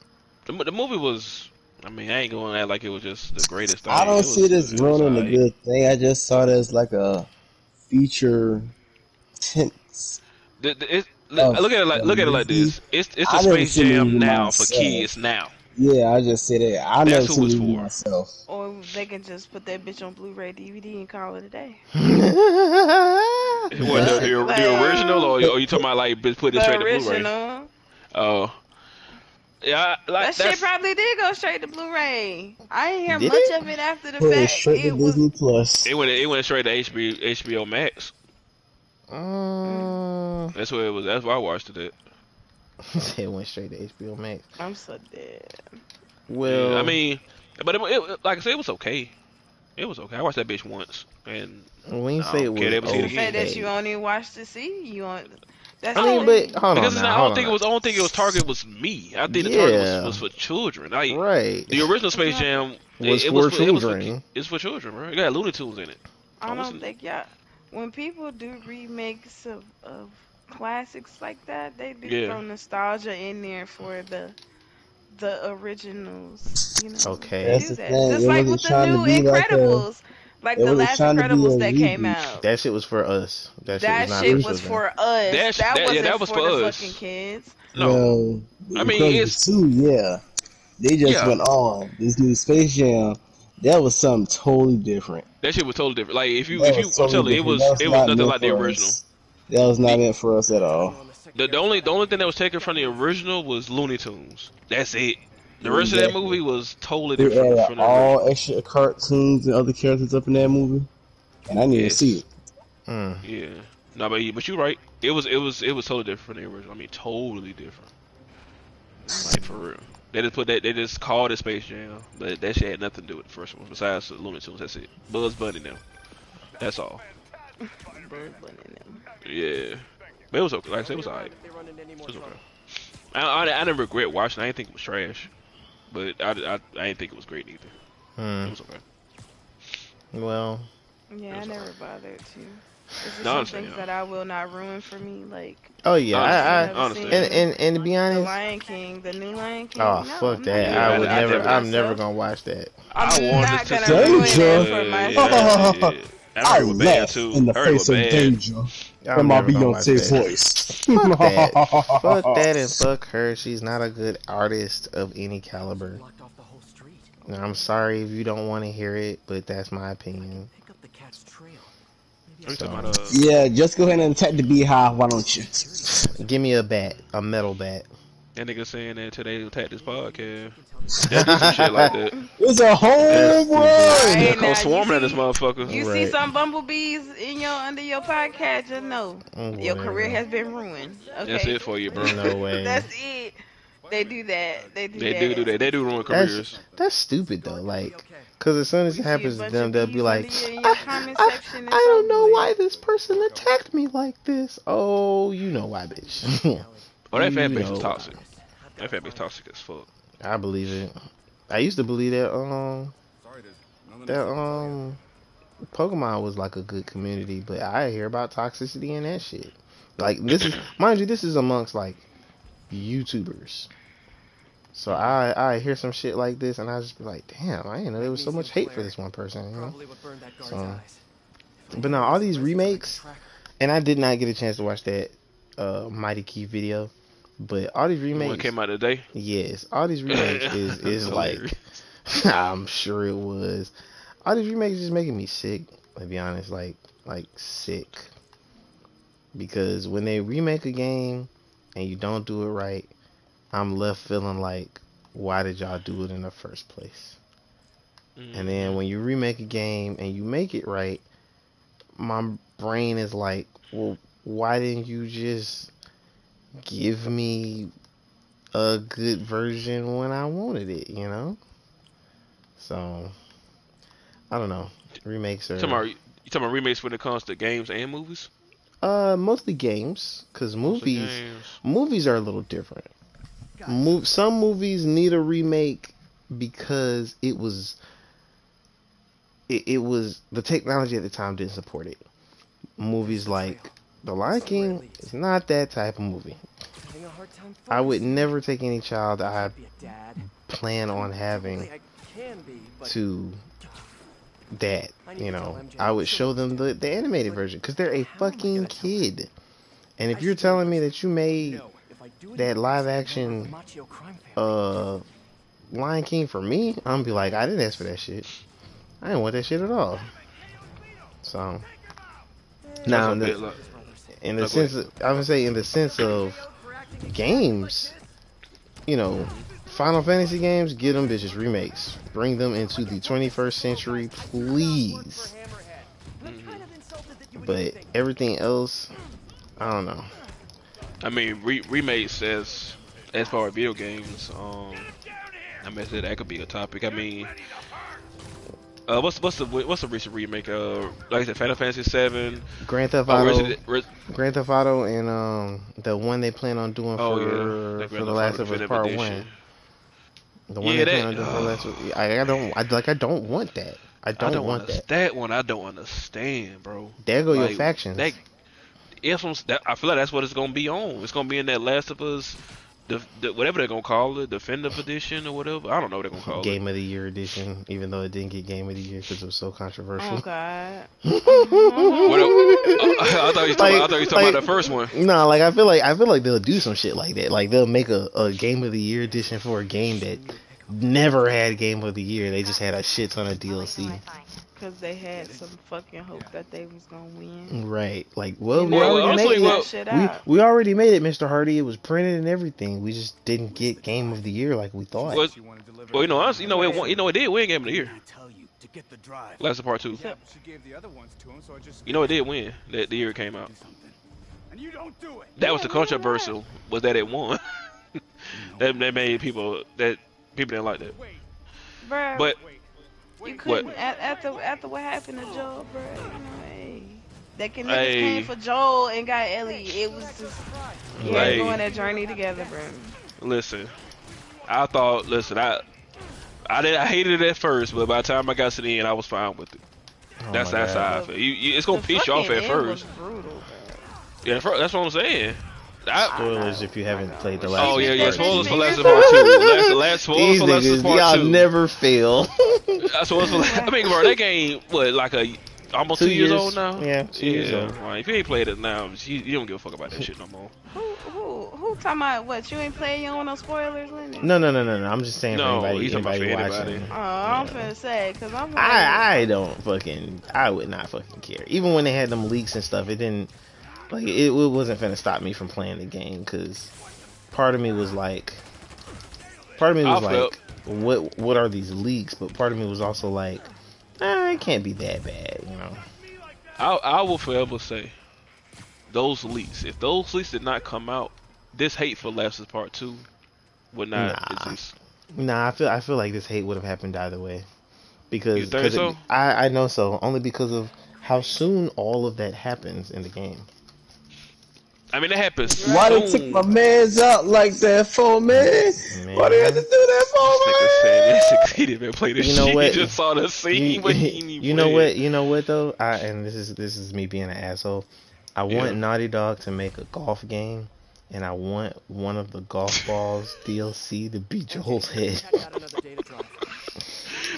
the movie was. I mean, I ain't gonna act like it was just the greatest thing. I don't see it as It was ruining a alright. good thing. I just saw it as like a feature tense of Look at it like the movie. this. It's a I never Space seen the Jam movie now for myself. kids now. Yeah, I just said that. I That's never who seen it's the movie for. myself. Or they can just put that bitch on Blu-ray DVD and call it a day. What the original, or you talking about like put it The straight to Blu-ray? original. Oh, yeah, like That shit that's probably did go straight to Bluray. I didn't hear Did much it? of it after the Put it fact. straight to It was. Disney Plus. it went straight to HBO Max. That's where it was. That's why I watched it. It went straight to HBO Max. I'm so dead. Well, Yeah, I mean, but like I said, it was okay. It was okay. I watched that bitch once, and when you I say it don't care, was they ever see it The fact again. that you only watched the C, you on. That's I the mean, thing. but hold Because on it's now, not, hold on. I don't think it was target was me. I think the target was for children. Like Right. the original Space Jam Was it for was children. it's for children, bro. It got Looney Tunes in it. I Don't don't listen. think y'all. When people do remakes of classics like that, they do Yeah. throw nostalgia in there for the originals. You know, they Okay. That's do the that. thing. Just It like wasn't with the trying to new be like a. Incredibles, like It the wasn't last trying to be a Incredibles that came reboot. out. That shit was for us. That shit was That not for shit was children. for us. That wasn't that was for for the us. fucking kids. No, Well, I mean Incredibles 2, yeah. They just yeah, went on. This new Space Jam, that was something totally different. that shit was totally different. Like That if you, was I'm totally telling you, different. That was it was not nothing meant like the for original. us. That was not The, meant for us at all. the only thing that was taken from the original was Looney Tunes. That's it. The rest of that Exactly. movie was totally They different added from the all original. extra cartoons and other characters up in that movie, and I didn't even see Yes. it. Mm. Yeah. No, but you're right. It was totally different from the original. I mean, totally different. Like for real. They just called it Space Jam, but that shit had nothing to do with the first one. Besides the Looney Tunes, that's it. Bugs Bunny now. That's all. Bird Bunny and them. Yeah. But it was okay. Like I said, it was alright. It was okay. I didn't regret watching. I didn't think it was trash, but I didn't think it was great either. It was okay. Well, Yeah, I never bothered to. This is No, I some understand, things yeah. that I will not ruin for me, like oh yeah, I never understand. seen and to be The honest, Lion King, the new Lion King. oh No, fuck I'm not that. gonna Yeah, I ruin would that never. for I'm never myself. gonna watch that. I I'm wanted not to gonna see ruin it, Danger. it for but myself. yeah. I I heard it was bad laugh too. in the I heard it was face of bad. danger. I'm From my never gonna watch Beyonce that. voice. Fuck that. Fuck that and fuck her. She's not a good artist of any caliber. Now, I'm sorry if you don't want to hear it, but that's my opinion. Are you So, talking about Yeah, just go ahead and attack the beehive, why don't you? give me a bat, a metal bat. that nigga saying that today attack this podcast? They'll do some shit like that. It's a That's home stupid. run! They'll Right come now, swarming at this motherfucker. you see Right. some bumblebees in your under your podcast, just know your career Whatever. has been ruined. That's Okay, it for you, bro. No way. that's it. They do that. They do They that. do that. They do ruin careers. That's stupid though. Like, cause as soon as You it see a happens to bunch them, of they'll bees be like, under in your comment section. It's I don't over know with. why this person attacked me like this. Oh, you know why, bitch. Oh, that fan You base know is why. toxic. That fan base toxic as fuck. I believe it. I used to believe that Pokemon was like a good community, but I hear about toxicity and that shit. Like this is, mind you, this is amongst like YouTubers. So I hear some shit like this and I just be like, damn, I didn't know there was so much hate for this one person, you know? So, but now all these remakes, and I did not get a chance to watch that Mighty Key video, but all these One remakes, came out today. yes, all these remakes is like, Hilarious. I'm sure it was. All these remakes is making me sick, to be honest, like sick. Because when they remake a game and you don't do it right, I'm left feeling like, why did y'all do it in the first place? And then when you remake a game and you make it right, my brain is like, well, why didn't you just give me a good version when I wanted it, you know? So, I don't know. Remakes are You talking about remakes when it comes to games and movies? mostly games, because Mostly games. movies are a little different. Some movies need a remake because it was the technology at the time didn't support it. Movies like The Lion King is not that type of movie. I would never take any child I plan on having to that. You know, I would show them the animated version because they're a fucking kid. And if you're telling me that you made that live action Lion King for me, I'm gonna be like, I didn't ask for that shit. I didn't want that shit at all. So now in the sense of, I would say in the sense of games, you know, Final Fantasy games, get them bitches remakes. Bring them into the 21st century, please. But everything else, I don't know. I mean, remakes as far as video games, I mean that could be a topic. I mean, what's the recent remake? Like I said, Final Fantasy 7, Grand Theft Auto, and the one they plan on doing for The Last of Us Part 1. The one they plan on doing for The Last of Us. I don't want that. I don't want that. That one I don't understand, bro. There go your factions. I feel like that's what it's gonna be on. It's gonna be in that Last of Us, whatever they're gonna call it, Definitive Edition or whatever. I don't know what they're gonna call Game of the Year edition, even though it didn't get Game of the Year because it was so controversial. Oh God. I thought you were talking about the first one. No, like I feel like they'll do some shit like that. Like they'll make a Game of the Year edition for a game that never had Game of the Year. They just had a shit ton of DLC. Because they had some fucking hope that they was gonna win. Right. Like, well, we already made it, Mr. Hardy. It was printed and everything. We just didn't get Game of the Year like we thought. Well, honestly, it did win Game of the Year. Last of Part 2. It did win the year it came out. That was the controversial, was that it won. that made people didn't like that. Bruh, but you couldn't after what happened to Joel, bro. That niggas came for Joel and got Ellie. It was just going that journey together, bro. Listen, I hated it at first, but by the time I got to the end, I was fine with it. That's how I feel. It's gonna piss you off at first. Was brutal, yeah, that's what I'm saying. Spoilers if you haven't played the last. Oh yeah, spoilers for Last of Us Part 2. The last spoilers for Last of Us Part 2. Y'all never fail. I mean, bro, that game almost 2 years old now. Yeah, 2 years old. Right. If you ain't played it now, you don't give a fuck about that shit no more. Who talking about what? You ain't playing? You don't want no spoilers, Lenny? No. I'm just saying for anybody watching. I'm finna say, cause I would not fucking care. Even when they had them leaks and stuff, it didn't. Like it wasn't finna stop me from playing the game, cause part of me was like, what are these leaks? But part of me was also like, it can't be that bad, you know. I will forever say, those leaks. If those leaks did not come out, this hate for Last of Us Part 2 would not exist. Nah, I feel like this hate would have happened either way, because you think so? I know so, only because of how soon all of that happens in the game. I mean, it happens. Why they took my mans out like that for me? Why they had to do that for me? He didn't even play this shit. He just saw the scene, but he didn't You know what though? And this is me being an asshole. I want Naughty Dog to make a golf game, and I want one of the golf balls DLC to be Joel's head.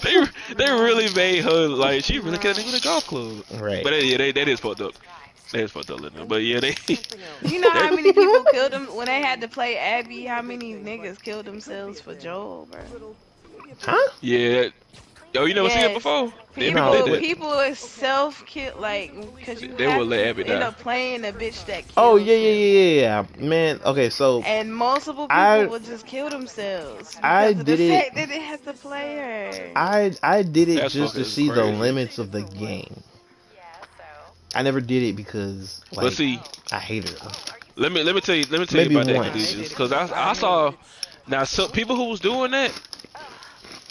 They really made her like she really could have been a golf club, right? But that is fucked up. That is fucked up, but yeah, they. You know how many people killed them when they had to play Abby? How many niggas killed themselves for Joel, bro? Huh? Yeah. Yo, you never seen it before? People self-kill, like, cause you would let Abby end die. up playing a bitch that killed. Oh yeah, man. Okay, so and multiple people would just kill themselves. I did it. Fact that they had to play her. I did it just to see the limits of the game. I never did it because, like, let's see. I hated it. Let me tell you about that, because I saw now some people who was doing that,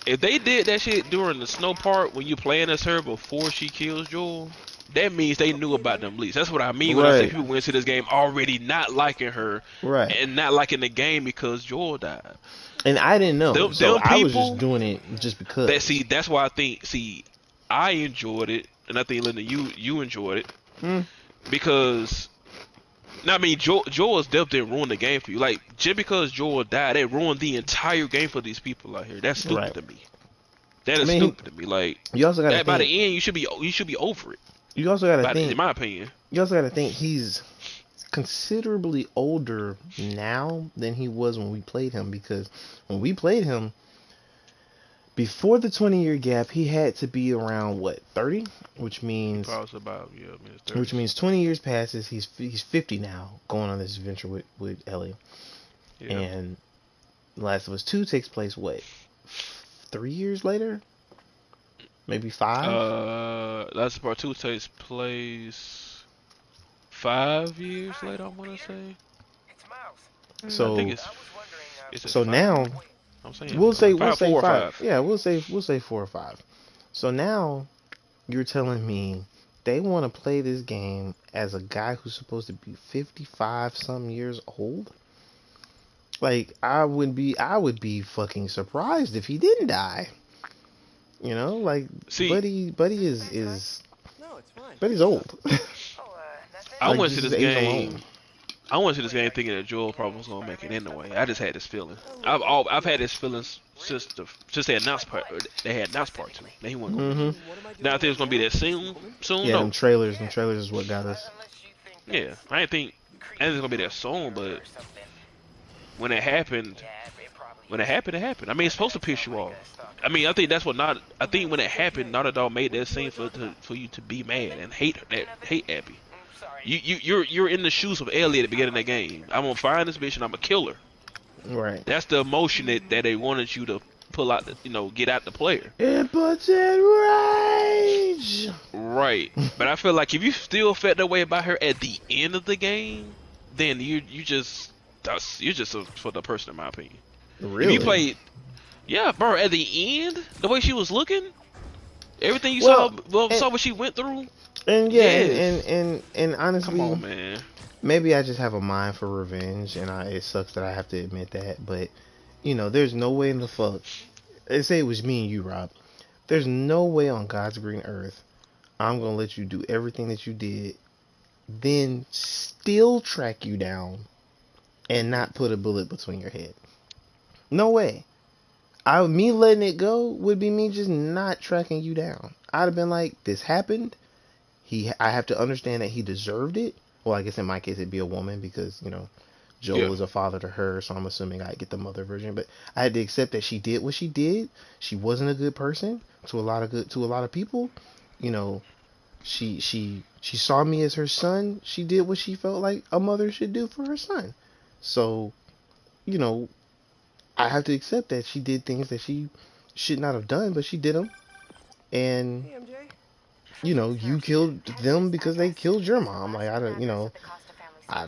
if they did that shit during the snow part when you playing as her before she kills Joel, that means they knew about them leaks. That's what I mean when I say Right. people went into this game already not liking her Right. and not liking the game because Joel died. And I didn't know, Them so I was people just doing it just because. that's why I think I enjoyed it, and I think Linda you enjoyed it because. Now, I mean, Joel's death didn't ruin the game for you. Like, just because Joel died, it ruined the entire game for these people out here. That's stupid Right. to me. That is stupid to me. Like, You also got to by think. the end, you should be over it. You also got to think. In my opinion. You also got to think he's considerably older now than he was when we played him, because when we played him, before the 20-year gap, he had to be around, what, 30? Which means... About, yeah, I mean, 30. Which means 20 years passes, he's 50 now, going on this adventure with Ellie. Yeah. And Last of Us 2 takes place, what, 3 years later? Maybe 5? Last of Part 2 takes place 5 years later, I want to say. So, I think it's so 5? now... I'm saying We'll say 4 or 5. Yeah, we'll say 4 or 5. So now you're telling me they want to play this game as a guy who's supposed to be 55 some years old? Like, I would be fucking surprised if he didn't die. You know, like, See, Buddy is Buddy's old. I Like, went to just this his age game. alone. I went to this game thinking that Joel probably was gonna make it anyway. I just had this feeling. I've had this feeling since they announced part. They had announced part 2. That he wasn't gonna. Now I think it's gonna be that soon. Yeah, No. them trailers is what got us. Yeah, I didn't think it's gonna be that soon, but when it happened, it happened. I mean, it's supposed to piss you off. I mean, I think that's what I think when it happened, Naughty Dog made that scene for you to be mad and hate Abby. You're in the shoes of Ellie at the beginning of the game. I'm gonna find this bitch and I'm gonna kill her. Right. That's the emotion that they wanted you to pull out, get out the player. It puts in rage. Right. But I feel like if you still felt that way about her at the end of the game, then you're just for the person, in my opinion. Really? If you played, yeah, bro. At the end, the way she was looking, everything you saw what she went through. And yeah, Yes. and honestly, Come on, man. maybe I just have a mind for revenge, and it sucks that I have to admit that. But there's no way in the fuck. Let's say it was me and you, Rob. There's no way on God's green earth I'm gonna let you do everything that you did, then still track you down, and not put a bullet between your head. No way. Me letting it go would be me just not tracking you down. I'd have been like, this happened. I have to understand that he deserved it. Well, I guess in my case it'd be a woman because, Joel is a father to her, so I'm assuming I get the mother version. But I had to accept that she did what she did. She wasn't a good person to a lot of people. She saw me as her son. She did what she felt like a mother should do for her son. So, I have to accept that she did things that she should not have done, but she did them. And you killed them because they killed your mom. Like, I don't, I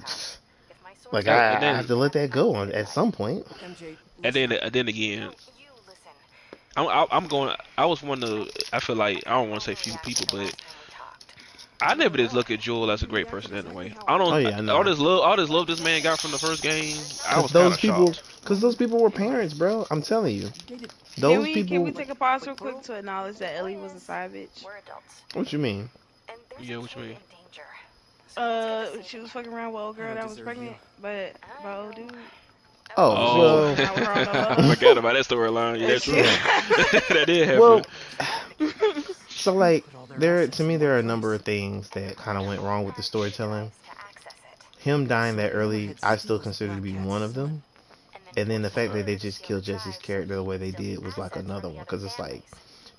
have to let that go at some point. And then again, I'm going. I was one of. I feel like I don't want to say few people, but I never just look at Joel as a great person anyway. I don't. Oh, yeah, I know. All this love this man got from the first game. I was those kind of people, shocked. because those people were parents, bro. I'm telling you. Those people. Can we take a pause real quick to acknowledge that Ellie was a side bitch? What you mean? Yeah, what you mean? She was fucking around with old girl that was pregnant, but by old dude. Oh, Oh. well. I forgot about that storyline. Yeah, that's true. That did happen. Well, so like there are a number of things that kind of went wrong with the storytelling. Him dying that early, I still consider to be one of them. And then the fact that they just killed Jesse's character the way they did was like another one, because it's like,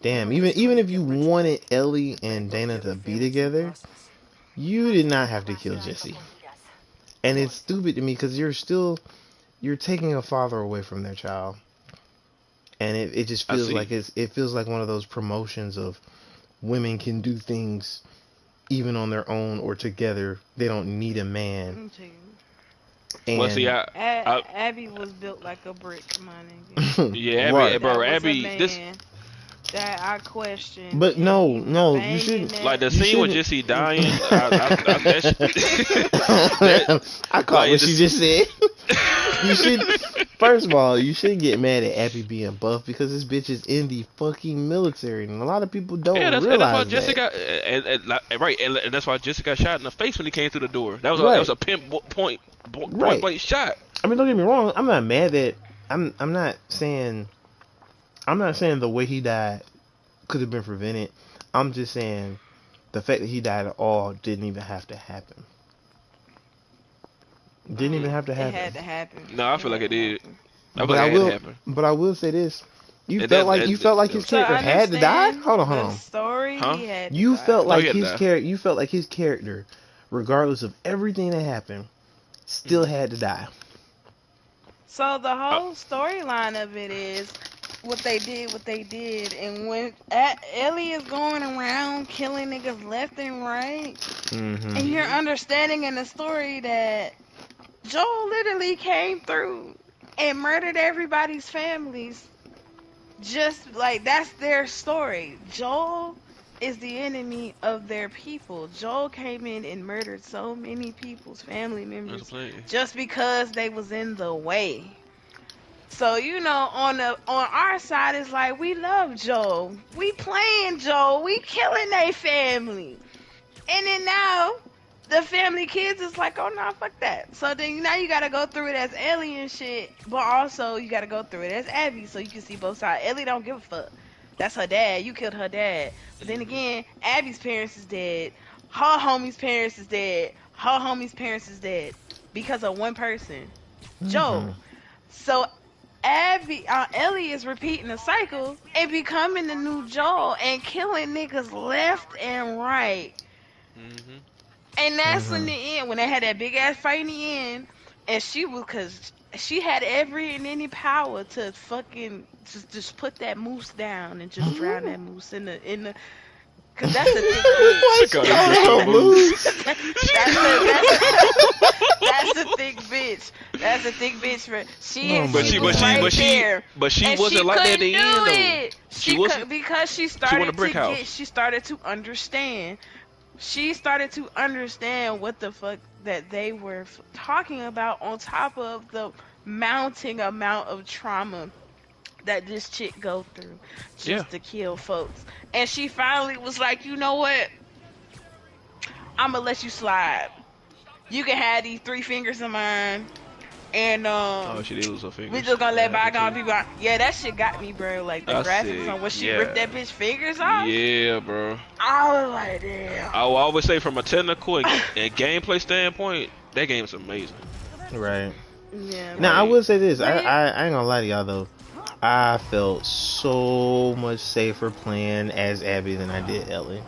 damn, even if you wanted Ellie and Dana to be together, you did not have to kill Jesse. And it's stupid to me because you're taking a father away from their child. And it just feels like it feels like one of those promotions of women can do things even on their own or together. They don't need a man. And Well, see, Abby was built like a brick, my nigga. yeah, Abby, right. bro, That was Abby, a this man that I questioned. But and no, he was no, you banging shouldn't. that. like the You scene with shouldn't. Jesse dying. that, I caught like, what the- she just said. You should. First of all, you shouldn't get mad at Abby being buff because this bitch is in the fucking military, and a lot of people don't and that's realize why that. Jessica, and that's why Jessica got shot in the face when he came through the door. That was Right. that was a point Right. blank shot. I mean, don't get me wrong. I'm not mad that. I'm not saying. I'm not saying the way he died could have been prevented. I'm just saying the fact that he died at all didn't even have to happen. Didn't even have to It happen. had to happen. No, I feel like it did. I feel But like I it had to will. happen. But I will say this: you And felt that- like you felt like his So character had to die. understand Hold on. the story, Huh? he had to You die. felt No, like he had to his die. character. You felt like his character, regardless of everything that happened, still had to die. So the whole storyline of it is what they did, and when Ellie is going around killing niggas left and right, Mm-hmm. and you're understanding in the story that Joel literally came through and murdered everybody's families. Just like that's their story. Joel is the enemy of their people. Joel came in and murdered so many people's family That's a members plan. just because they was in the way. So on our side it's like we love Joel, we playing Joel, we killing their family, and then now the family kids is like, oh no, fuck that. So then now you gotta go through it as alien shit, but also you gotta go through it as Abby, so you can see both sides. Ellie don't give a fuck. That's her dad. You killed her dad. But then again, Abby's parents is dead. Her homie's parents is dead. Her homie's parents is dead because of one person, Joe. So Ellie is repeating the cycle and becoming the new Joel and killing niggas left and right. Mm-hmm. And that's when the end, when they had that big ass fight in the end, and cause she had every and any power to fucking just put that moose down and just drown that moose in the. Cause that's a thick bitch. That's a thick bitch. That's a thick bitch for she. Oh She my was God. right there. But she And wasn't like that at the couldn't end do though. it. She wasn't. Because she wanted started a brick to house. get. She started to understand. She started to understand what the fuck that they were talking about, on top of the mounting amount of trauma that this chick go through just to kill folks. And she finally was like, you know what? I'm gonna let you slide. You can have these 3 fingers of mine. And Oh, she did lose her fingers. we just gonna let Yeah, bygone too. people out. Yeah, that shit got me, bro. Like the I graphics see. on when she Yeah. ripped that bitch fingers off. Yeah, bro. I was like, damn. I will always say, from a technical and gameplay standpoint, that game's amazing. Right. Yeah. Now I will say this. Right. I ain't gonna lie to y'all though. I felt so much safer playing as Abby than I did Ellie.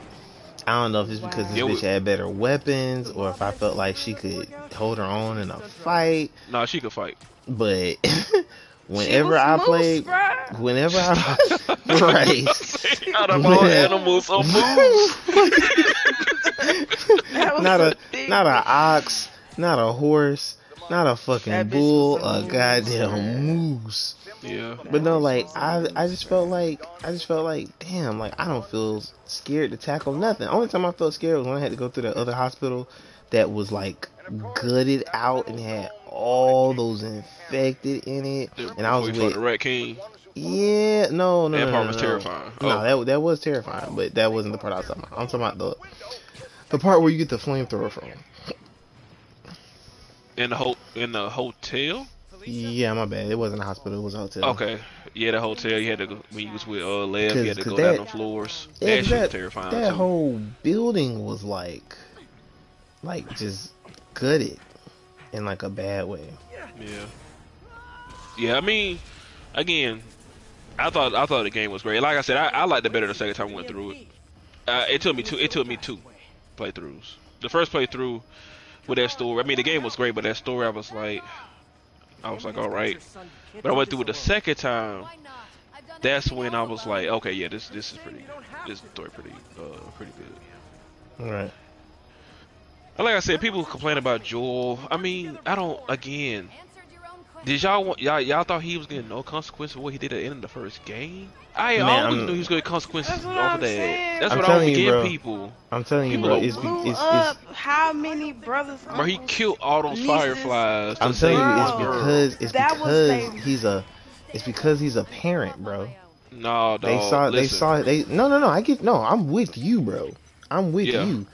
I don't know if it's because this Wow. bitch had better weapons, or if I felt like she could hold her own in a fight. Nah, she could fight. But She whenever was I loose, played, bruh. whenever I right, Out of all animals, so move. That was not a a big not bitch. a ox, not a horse, not a fucking That bitch bull, was a a moose, goddamn bruh. Yeah. moose. But no, like I just felt like damn, like I don't feel scared to tackle nothing. Only time I felt scared was when I had to go through the other hospital that was like gutted out and had all those infected in it, and I was Before you with fought the Rat King. no, That no, part no, was no. terrifying. No, that was terrifying, but that wasn't the part I was talking about. I'm talking about the part where you get the flamethrower from. In the hotel. Yeah, my bad. It wasn't a hospital. It was a hotel. Okay. Yeah, the hotel. You had to go when you was with Lev. You had to 'Cause go that- down the floors. Yeah, That shit was terrifying that too. whole building was like just gutted in like a bad way. Yeah. Yeah, I mean, again, I thought the game was great. Like I said, I liked it better the second time I went through it. It took me two playthroughs. The first playthrough with that story, I mean, the game was great, but that story, I was like, all right. But I went through it the second time. That's when I was like, okay, yeah, this is pretty. This story pretty good. All right. Like I said, people complain about Joel. I mean, I don't. Again, did y'all thought he was getting no consequence for what he did at the end of the first game? I Man, always knew he was getting consequences That's what off I'm of that. saying. That's I'm what I telling was you, giving bro. people. I'm telling you, People bro. don't Blew up how many brothers? Bro, he uncles, killed all those nieces? fireflies. To I'm telling save you, one it's Bro, girl. that was they- it's because he's a parent, bro. No, They dog. saw no. I'm with you, bro. I'm with Yeah. you.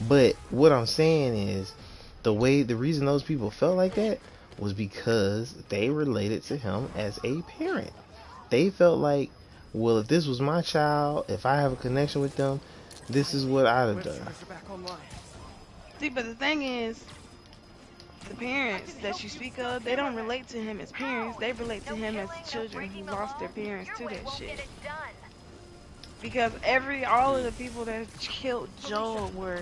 But what I'm saying is the reason those people felt like that was because they related to him as a parent. They felt like, well, if this was my child, if I have a connection with them, this is what I'd have done. See, but the thing is, the parents that you speak of, they don't relate to him as parents. They relate to him as children who lost their parents to that shit. Because all of the people that killed Joel were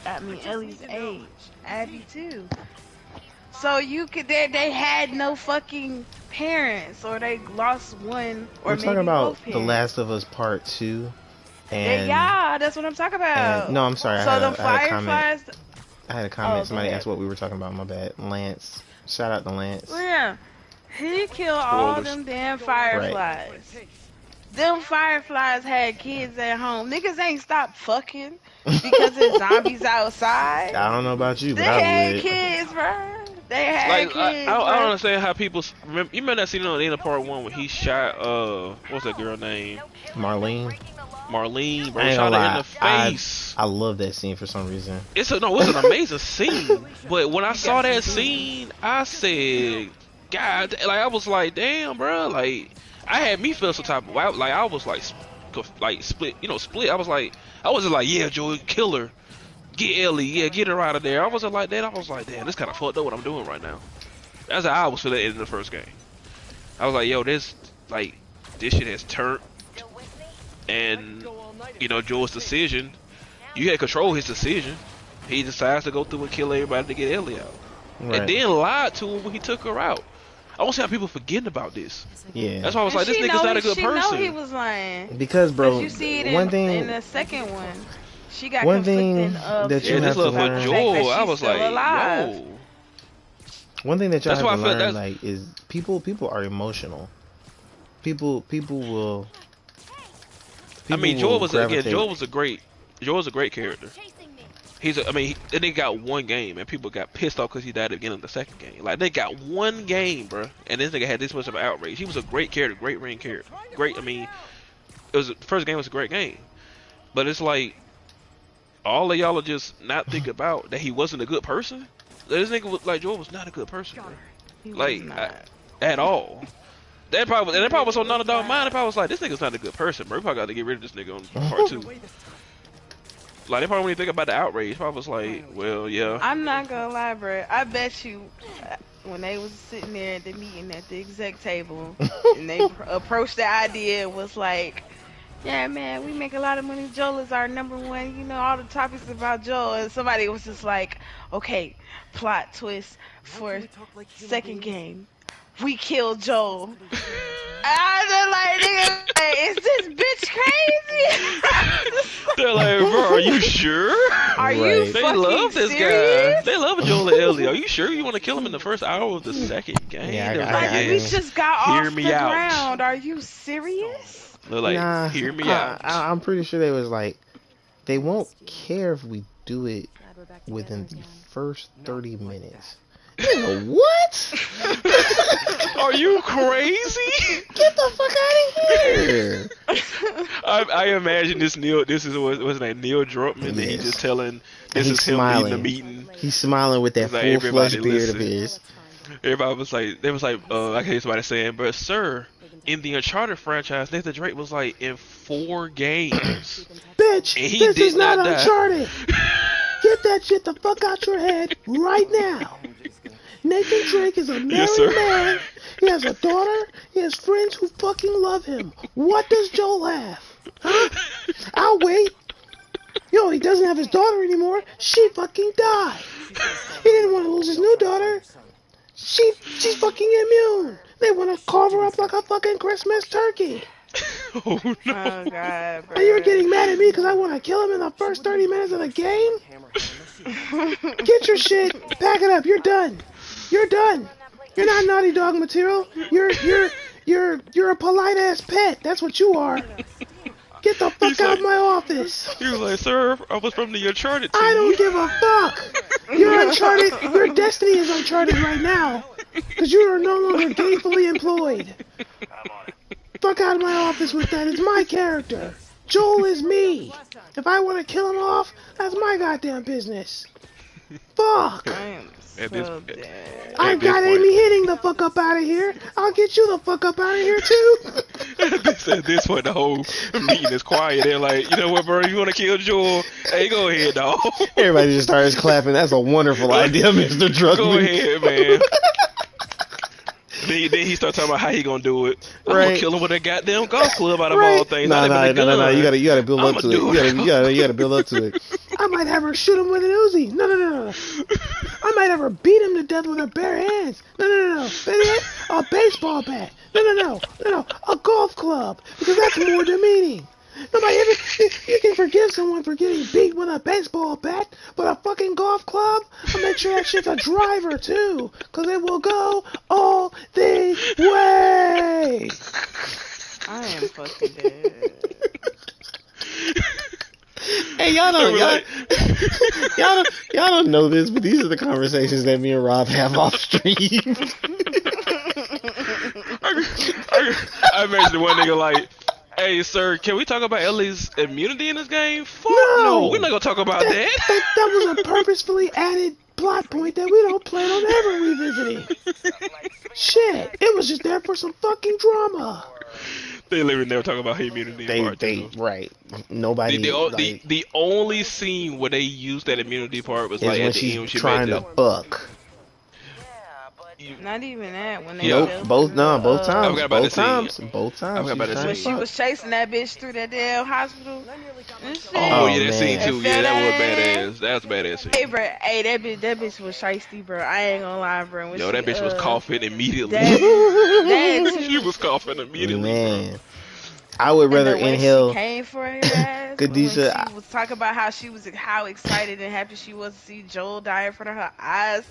Ellie's age. Abby too. So they had no fucking parents, or they lost one, or We're maybe talking about both The parents. Last of Us Part 2. And Yeah, that's what I'm talking about. no, I'm sorry. So the I had a comment. fireflies. I had a comment. Oh, Somebody go ahead. asked what we were talking about. My bad. Lance. Shout out to Lance. Yeah, he killed all Spoilers. them damn fireflies. Them fireflies had kids at home. Niggas ain't stopped fucking because there's zombies outside. I don't know about you, but They I had would. kids, bro. They had Like kids. I don't bruh. understand how people remember. You remember that scene on the end of part 1 when he shot what's that girl name? Marlene. Marlene, bro. I ain't Shot gonna her in lie. the face. I love that scene for some reason. It's an amazing scene. But when I saw that scene, I said, God, like I was like, damn, bro. Like I had me feel some type of way. Like I was like split. I was like, I wasn't like, yeah, Joey, kill her. Get Ellie, yeah, get her out of there. I wasn't like that. I was like, damn, this kind of fucked up what I'm doing right now. That's how I was feeling in the first game. I was like, yo, this shit has turned. And, Joel's decision, you had to control his decision. He decides to go through and kill everybody to get Ellie out. Right. And then lied to him when he took her out. I don't see how people forgetting about this. Yeah. That's why I was And like, this she nigga's know not a good she person. know he was lying. Because, bro, But you see it one in thing the second one. She got One thing conflicting of that you Yeah, have this to love for learn- Joel, I was like, alive. yo. one thing that y'all That's have why to I feel learn, that's- like, is people are emotional. People will. Joel was gravitate. Joel was a great character. That nigga got one game and people got pissed off because he died at the beginning of the second game. Like they got one game, bro, and this nigga had this much of an outrage. He was a great character, great ring character, great. The first game was a great game, but it's like all of y'all are just not thinking about that he wasn't a good person. This nigga was like Joel was not a good person, bro. He was Like not. at all. That probably was on none of dog mind. They probably was like, this nigga's not a good person, bro. We probably got to get rid of this nigga on part 2. Like they probably when you think about the outrage, probably was like, well, yeah. I'm not gonna lie, bro. I bet you when they was sitting there at the meeting at the exec table and they approached the idea and was like, yeah, man, we make a lot of money. Joel is our number one. All the topics about Joel. And somebody was just like, okay, plot twist for second game. We killed Joel. I was like, nigga, is this bitch crazy? They're like, bro, are you sure? Are you Right. They fucking love this serious? guy. They love Joel and Ellie. Are you sure you want to kill him in the first hour of the second game? Yeah, They're I- like, Like, I- we just got Hear off me the out. ground. Are you serious? They're like, Nah, hear me out. I'm pretty sure they was like, they won't care if we do it within the first 30 minutes. Nigga, what? Are you crazy? Get the fuck out of here! I imagine this is what's his name, Neil Druckmann, and he's Yes. just telling this He's is him smiling. leading the meeting. He's smiling with that It's like full flesh everybody beard of listen. his. Everybody was like, I can hear somebody saying, but sir, in the Uncharted franchise, Nathan Drake was like in 4 games. Bitch, And he this did is not not die. Uncharted. Get that shit the fuck out your head right now. Nathan Drake is a married Yes, sir. man. He has a daughter. He has friends who fucking love him. What does Joel have? Huh? I'll wait. He doesn't have his daughter anymore. She fucking died. He didn't want to lose his new daughter. She's fucking immune. They want to carve her up like a fucking Christmas turkey. Oh no. Oh, God, bro. And you're getting mad at me because I want to kill him in the first 30 minutes of the game? Get your shit. Pack it up. You're done. You're done. You're not Naughty Dog material. You're a polite ass pet. That's what you are. Get the fuck out of my office. He was like, sir, I was from the Uncharted team. I don't give a fuck. You're Uncharted. Your destiny is Uncharted right now. Because you are no longer gainfully employed. Fuck out of my office with that. It's my character. Joel is me. If I want to kill him off, that's my goddamn business. Fuck. I've got Amy hitting the fuck up out of here. I'll get you the fuck up out of here too. At this point, the whole meeting is quiet. They're like, you know what, bro? You want to kill Joel? Hey, go ahead, dog. Everybody just starts clapping. That's a wonderful idea, Mr. Druckmann. Go ahead, man. Then he starts talking about how he gonna do it. I'm gonna kill him with a goddamn golf club out of all things. No. You gotta build up to it. You gotta build up to it. I might have her shoot him with an Uzi. No. I might have her beat him to death with her bare hands. No. A baseball bat. No. A golf club, because that's more demeaning. You can forgive someone for getting beat with a baseball bat, but a fucking golf club? I'll make sure that shit's a driver too, because it will go all the way. I am fucking dead. Hey, y'all don't know this, but these are the conversations that me and Rob have off stream. I imagine one nigga like, hey, sir, can we talk about Ellie's immunity in this game? Fuck no, we're not gonna talk about that. That was a purposefully added plot point that we don't plan on ever revisiting. Shit, it was just there for some fucking drama. They literally never talk about her immunity. Right. Nobody. The only scene where they used that immunity part was like when at the she's end when she trying to fuck. Not even that. When they both times. Both times. When she was chasing that bitch through that damn hospital. Oh yeah, that scene too. Yeah, that was badass. That was a badass scene. Hey, bro. Hey, that bitch was shiesty, bro. I ain't gonna lie, bro. When that bitch was coughing immediately. She was coughing immediately. Man. I would rather inhale. She came for her ass. Khadijah, she was talking about how excited and happy she was to see Joel die in front of her eyes,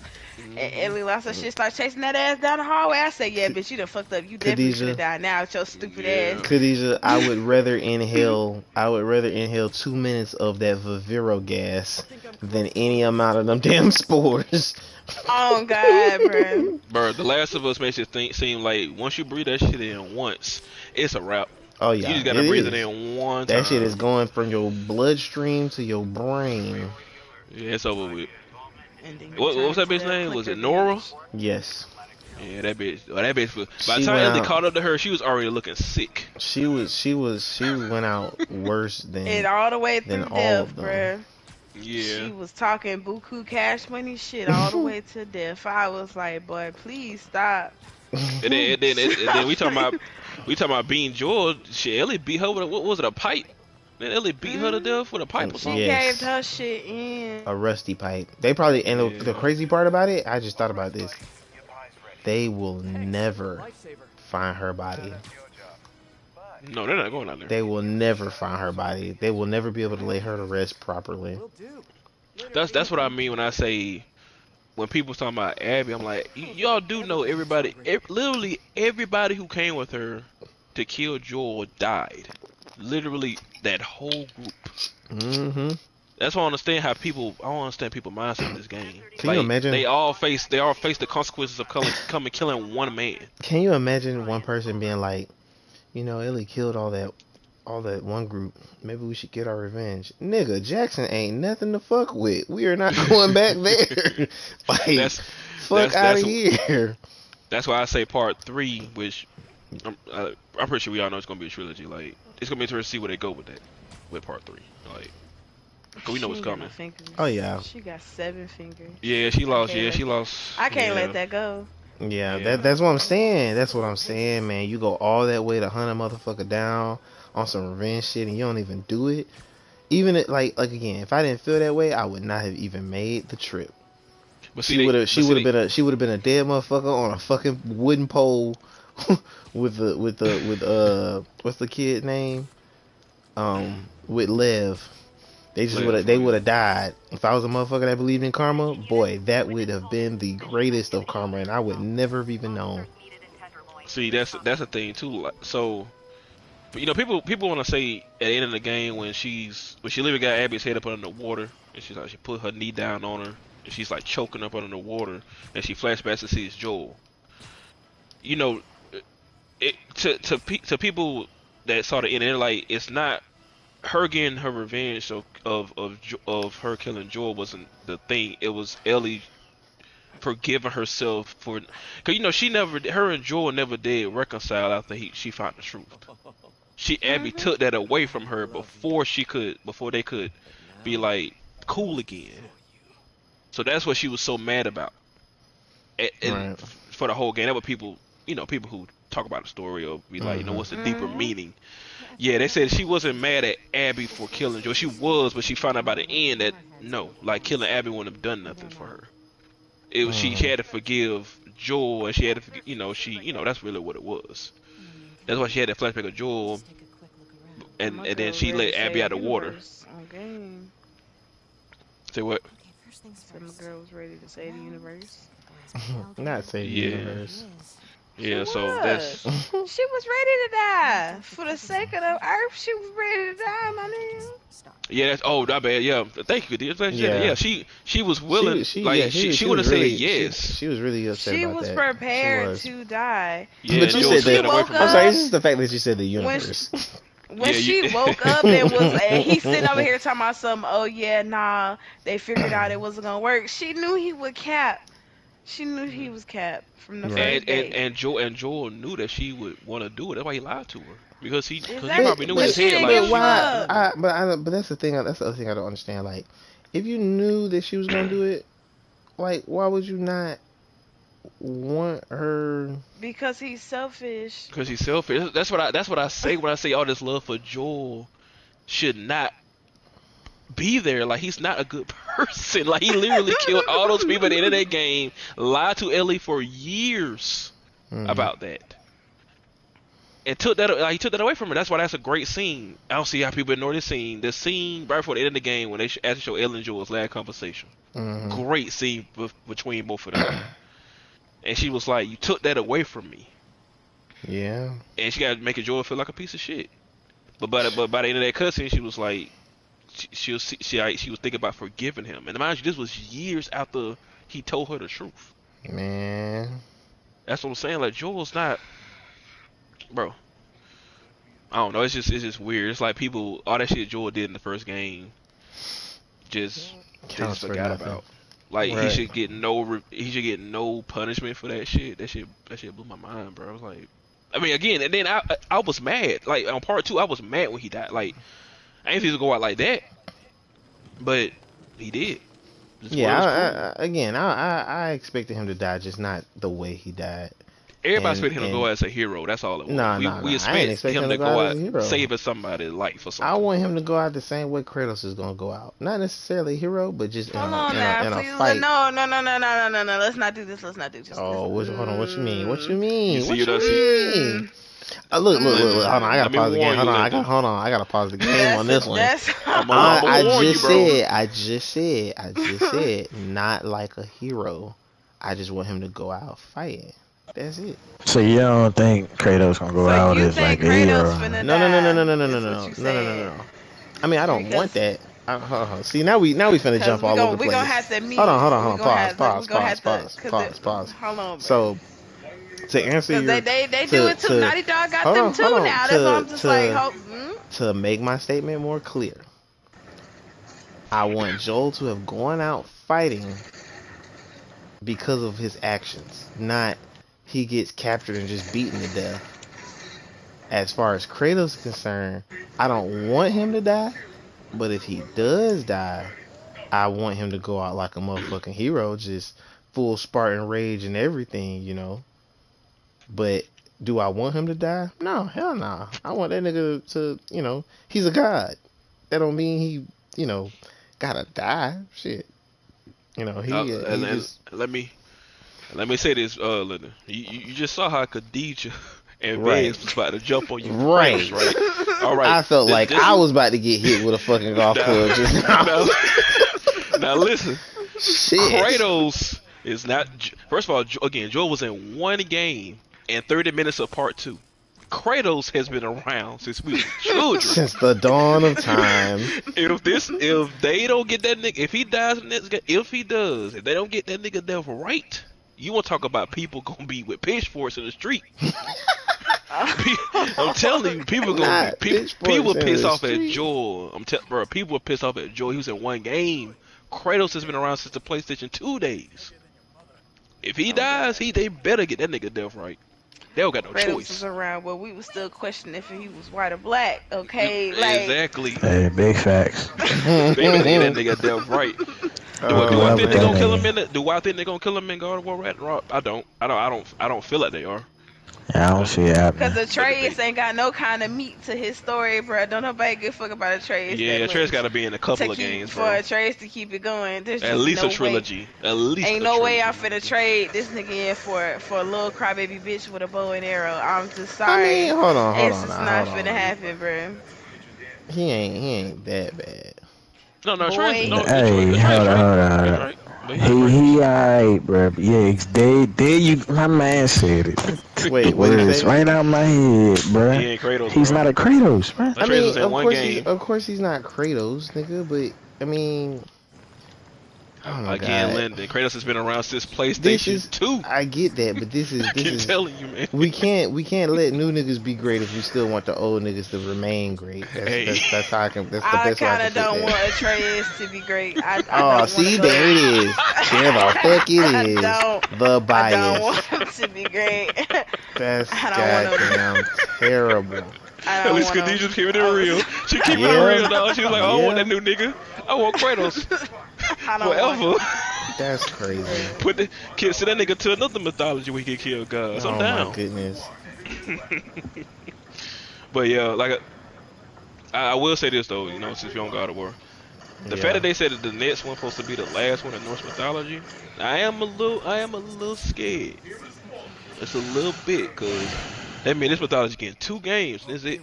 and Ellie lost her shit, started chasing that ass down the hallway. I said, "Yeah, bitch, you done fucked up. You definitely should have died now with your stupid ass." Khadijah, I would rather inhale 2 minutes of that Viviro gas than any amount of them damn spores. Oh God, bro. Bro, The Last of Us makes it seem like once you breathe that shit in once, it's a wrap. Oh yeah, you just gotta breathe it in one time. That shit is going from your bloodstream to your brain. Yeah, it's over with. What was that bitch's name? Was it Nora? Yes. Yeah, that bitch. By the time Ellie caught up to her, she was already looking sick. She went out worse than. And all the way through death, bruh. Yeah. She was talking buku cash money shit all the way to death. I was like, boy, please stop. And then we talking about being Joel. Shit, Ellie beat her with what was it, a pipe? Then Ellie beat her to death with a pipe or something. She gave her shit in a rusty pipe. They probably the crazy part about it, I just thought about this. They will never find her body. No, they're not going out there. They will never find her body. They will never be able to lay her to rest properly. That's what I mean when I say. When people talking about Abby, I'm like, y'all do know everybody, literally everybody who came with her to kill Joel died. Literally that whole group. Mm-hmm. That's why I don't understand people's mindset in this game. Can you imagine? They all face the consequences of coming killing one man. Can you imagine one person being like, Ellie killed all that one group. Maybe we should get our revenge. Nigga, Jackson ain't nothing to fuck with. We are not going back there. Like, fuck out of here. That's why I say part 3, which I'm pretty sure we all know it's gonna be a trilogy. Like, it's gonna be interesting to see where they go with that, with part 3. Like, cause we know what's coming. Oh yeah. She got 7 fingers. Yeah, she lost. She lost. I can't let that go. Yeah, that's what I'm saying. That's what I'm saying, man. You go all that way to hunt a motherfucker down on some revenge shit, and you don't even do it. Even like again, if I didn't feel that way, I would not have even made the trip. But she would have been a dead motherfucker on a fucking wooden pole with what's the kid name? With Lev. They would have died. If I was a motherfucker that believed in karma, boy, that would have been the greatest of karma, and I would never have even known. See, that's the thing too. So, people want to say at the end of the game when she literally got Abby's head up under the water, and she put her knee down on her, and she's like choking up under the water, and she flashbacks to see it's Joel. To people that saw the end, they're like, it's not her getting her revenge of her killing Joel wasn't the thing. It was Ellie forgiving herself for, cause her and Joel never did reconcile after she found the truth. Abby took that away from her before they could be like cool again. So that's what she was so mad about. And for the whole game, that what people who talk about the story or be like, what's the deeper meaning? Yeah, they said she wasn't mad at Abby for killing Joel. She was, but she found out by the end that no, like killing Abby wouldn't have done nothing for her. It was she had to forgive Joel, and she had to, that's really what it was. That's why she had that flashback of Joel, and then she let Abby out of the water. Say what? Some girl was ready to save the universe. Not save the universe. Yeah, so that's. She was ready to die for the sake of the earth. She was ready to die, my man. Yeah, that's that bad. Yeah, thank you. Yeah, she was willing. She would have said yes. She was really upset she about was that. prepared to die. Yeah, but you said that. I'm sorry. This is the fact that you said the universe. When she woke up and he's sitting over here talking about something. Oh yeah, nah. They figured out it wasn't gonna work. She knew he would cap. She knew he was capped from the first day. And Joel knew that she would want to do it. That's why he lied to her. Because he probably knew in his head like. But that's the thing. That's the other thing I don't understand. Like, if you knew that she was gonna do it, like, why would you not want her? Because he's selfish. Because he's selfish. That's what I say when I say all this love for Joel should not be there. Like, he's not a good person. Like, he literally killed all those people at the end of that game, lied to Ellie for years about that, and took that away from her. That's why that's a great scene. I don't see how people ignore this scene. The scene right before the end of the game when they actually show Ellie and Joel's last conversation. Great scene between both of them. And she was like, "You took that away from me." Yeah. And she got to make Joel feel like a piece of shit. But by the end of that cutscene, she was like. She was thinking about forgiving him, and mind you, this was years after he told her the truth. Man, that's what I'm saying. Like, Joel's not, bro. I don't know. It's just weird. It's like people, all that shit Joel did in the first game, just forgot about. Like, he should get no punishment for that shit. That shit blew my mind, bro. I was like, I mean, again, and then I was mad. Like, on part 2, I was mad when he died. Like, I ain't think he was go out like that, but he did. I expected him to die, just not the way he died. Everybody expected him to go as a hero. That's all it was. We expect him to go out saving somebody's life or something. I want him to go out the same way Kratos is gonna go out. Not necessarily a hero, but just in a fight. No. Let's not do this. Hold on. What you mean? What you mean? Look. Hold on. I gotta pause the game. Hold on. I gotta pause the game on this one. I just said, not like a hero. I just want him to go out fighting. That's it. So you don't think Kratos gonna go out as like a hero? No. I mean, I don't want that. Hold on. See, now we finna jump all over the place. We gonna have to meet. Hold on. Pause. Hold on. So. To answer your, they do it too. Naughty Dog got them too now. That's why I'm just like, to make my statement more clear, I want Joel to have gone out fighting because of his actions, not he gets captured and just beaten to death. As far as Kratos is concerned, I don't want him to die, but if he does die, I want him to go out like a motherfucking hero, just full Spartan rage and everything, you know. But do I want him to die? No, hell no. I want that nigga to, he's a god. That don't mean he, gotta die. Shit. Let me say this, Linda. You just saw how Khadija and Vance was about to jump on you. Right. All right. I felt like I was about to get hit with a fucking golf club just now. Now listen. Shit. Kratos is not. First of all, again, Joel was in one game and 30 minutes of part 2. Kratos has been around since we were children. Since the dawn of time. If they don't get that nigga, if he dies in this game, if they don't get that nigga death right, you want to talk about people gonna be with pitchforks in the street. I'm telling you, people people piss off at Joel. Bro, people were pissed off at Joel. He was in one game. Kratos has been around since the PlayStation 2 days. If he dies, they better get that nigga death right. They don't got no Kratos choice. was around where we was still questioning if he was white or black. Okay, like exactly. Hey, big facts. They better get that nigga death right. Do I think they're gonna kill him in? Do I think they're gonna kill him in God of War Ragnarok? I don't feel like they are. Yeah, I don't see it happening. because Atreus ain't got no kind of meat to his story, bro. Don't nobody give a fuck about Atreus. Yeah, Atreus got to be in a couple of games, for bro. Atreus to keep it going. There's At just least no a trilogy. Way. At least ain't a no trilogy. way I'm finna trade this nigga in for a little crybaby bitch with a bow and arrow. I'm just sorry. I mean, hold on. It's just not finna happen, bro. He ain't that bad. No, Boy. Hey, hold on. He alright, bro. Yeah, my man said it. Wait, what did you say? Right out my head, bro. He ain't Kratos, He's bro. not a Kratos, bro. I mean, of course he's not Kratos, nigga. But I mean, oh my again, God. Lyndon, Kratos has been around since PlayStation 2. I get that, but this I'm is. telling you, man. We can't let new niggas be great if we still want the old niggas to remain great. That's how I can. That's the I best way I kind can of put don't that. want Atreus to be great. I Oh, don't see, wanna go there it is. There the fuck it is. The bias. I don't want him to be great. That's I don't wanna- goddamn terrible. At least Khadijah's keeping it real. She keeping it real, dog. She was like, I don't want that new nigga. I want Kratos. I don't want Forever. That's crazy. Put the kid, send that nigga to another mythology where he can kill gods. I'm Oh down. my goodness. But yeah, like I will say this though, you know, since we on God of War, the fact that they said that the next one supposed to be the last one in Norse mythology, I am a little scared. It's a little bit, cause that means this mythology getting 2 games. That's it.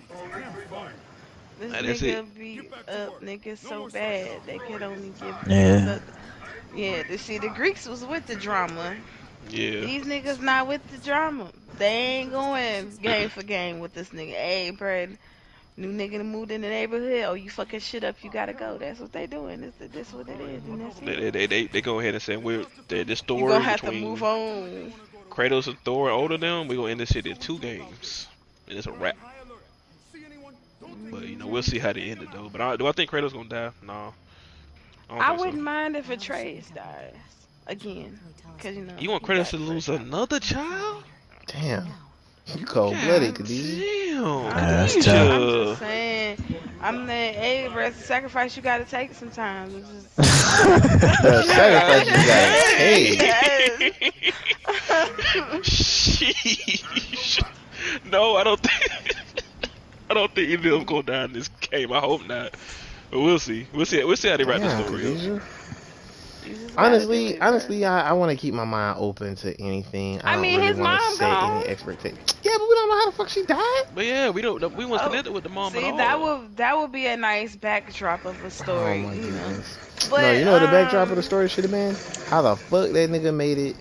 This That's nigga beat up niggas so bad they could only give. Yeah. Yeah. See, the Greeks was with the drama. Yeah. These niggas not with the drama. They ain't going game for game with this nigga. Hey, bro, new nigga moved in the neighborhood. Oh, you fucking shit up, you gotta go. That's what they doing. That's what it is. And that's it. They go ahead and say this story You gonna have to between move on. Kratos and Thor and older them. We gonna end this shit in 2 games, and it's a wrap. But you know, we'll see how they end it though. But do I think Kratos gonna die? No. I wouldn't mind if Atreus dies again, cause you know. You want Kratos to lose another child? Damn. You cold blooded, Khadijah. Damn. That's I'm tough. just saying. I'm the hey, bro, it's a sacrifice you gotta take sometimes. It's The sacrifice you gotta take. Sheesh. No, I don't think. I don't think either of them go down in this game. I hope not. But we'll see. We'll see how they wrap the story up. Khadijah. Honestly, I want to keep my mind open to anything. I don't mean, really his want to mom set gone. any expectation. Yeah, but we don't know how the fuck she died. But yeah, we weren't connected with the mom See, at all. that would be a nice backdrop of a story. Oh my you know? goodness. But, No, you know what the backdrop of the story should have been? How the fuck that nigga made it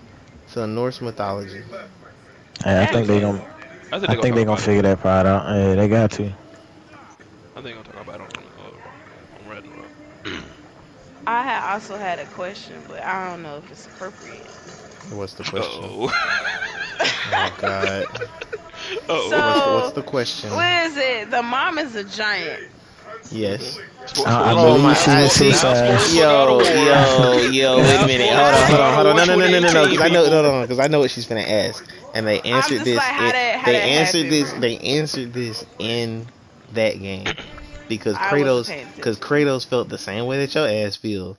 to Norse mythology. Hey, I think they gonna. I think they gonna figure that part out. Yeah, they got to. I think I'm talking about it on Ragnarok. I had also had a question, but I don't know if it's appropriate. What's the question? Uh-oh. Oh god. Uh-oh. So, What's the question? what is it? The mom is a giant. Yes. I Oh believe my she was seaside. Yo, wait a minute. Hold on. No. Because I know what she's finna ask. And they answered just this. like, how that happened? They answered this in that game. Because I wasn't paying attention. Kratos felt the same way that your ass feel.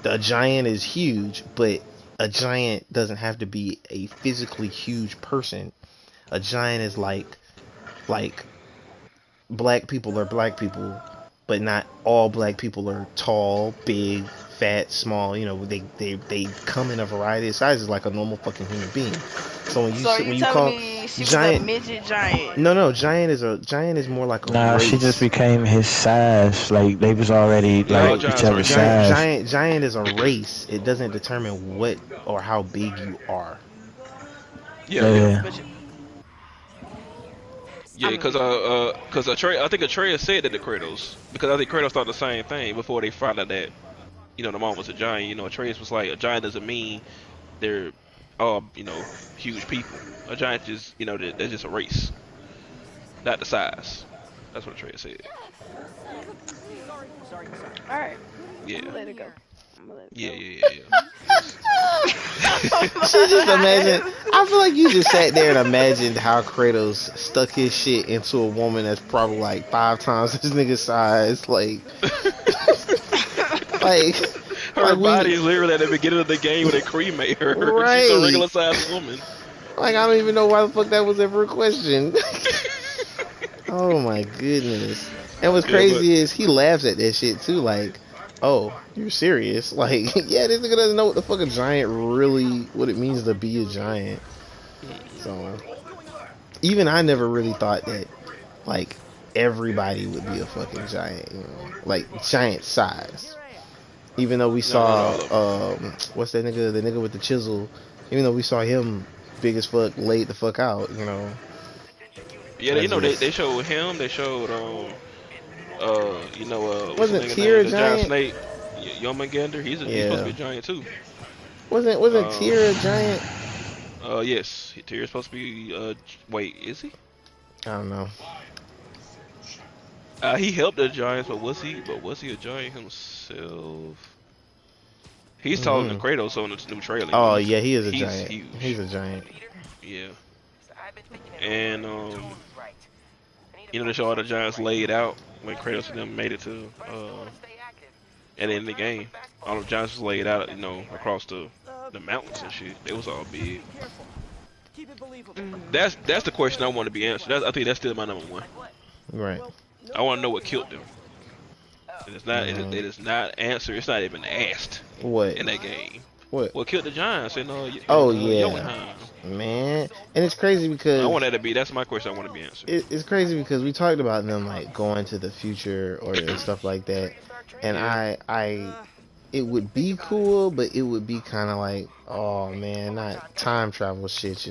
The giant is huge, but a giant doesn't have to be a physically huge person. A giant is like black people are black people, but not all black people are tall, big, fat, small. You know, they come in a variety of sizes like a normal fucking human being. So when you you telling call me she was giant, a midget giant? no, giant is more like a Nah, race. she just became his size. Like they was already Yeah, all like each giants are other's huge. size. Giant is a race. It doesn't determine what or how big you are. Yeah, yeah, Yeah. But yeah. I'm Because I think Atreus said that to Kratos, because I think Kratos thought the same thing before they found out that the mom was a giant. Atreus was like, a giant doesn't mean they're all huge people. A giant just they're just a race, not the size. That's what Atreus said. all right. I'm Yeah, gonna let it go. I'm gonna let it yeah, go. yeah, yeah, yeah. She just imagine. I feel like you just sat there and imagined how Kratos stuck his shit into a woman that's probably like 5 times this nigga's size. Like, Her like body we, is literally at the beginning of the game when they cremate her. She's a right? regular sized woman. Like I don't even know why the fuck that was ever a question. Oh my goodness! And what's Yeah, but crazy is he laughs at that shit too. Like, oh, you're serious? Like, yeah, this nigga doesn't know what the fuck a giant really, what it means to be a giant. So even I never really thought that like everybody would be a fucking giant, like giant size. Even though we no, not all of them. saw what's that nigga, the nigga with the chisel, even though we saw him big as fuck, laid the fuck out, Yeah, I they just showed him. They showed what's the wasn't nigga Tyr name? a The giant giant? snake. Yomander. He's supposed to be Yeah, a giant too. wasn't Um, Tyr a giant? yes, Tyr's supposed to be. Wait, is he? I don't know. He helped the giants, but was he a giant himself? He's taller than Hmm. Kratos on this new trailer. Oh yeah, he is a He's giant. He's huge. a giant. Yeah, and they show all the giants laid out when Kratos and them made it to and in the game. All the giants was laid out, across the mountains and shit. They was all big. That's the question I want to be answered. I think that's still my number one. Right. I want to know what killed them. It's not. Mhm. It is not answered. It's not even asked What? in that game. What? What killed the giants in Oh yeah, Jotunheim? man. And it's crazy I because want that to be. That's my question. I want to be answered. it's crazy because we talked about them like going to the future or and stuff like that, and Yeah. it would be cool, but it would be kind of like, oh man, not time travel shit,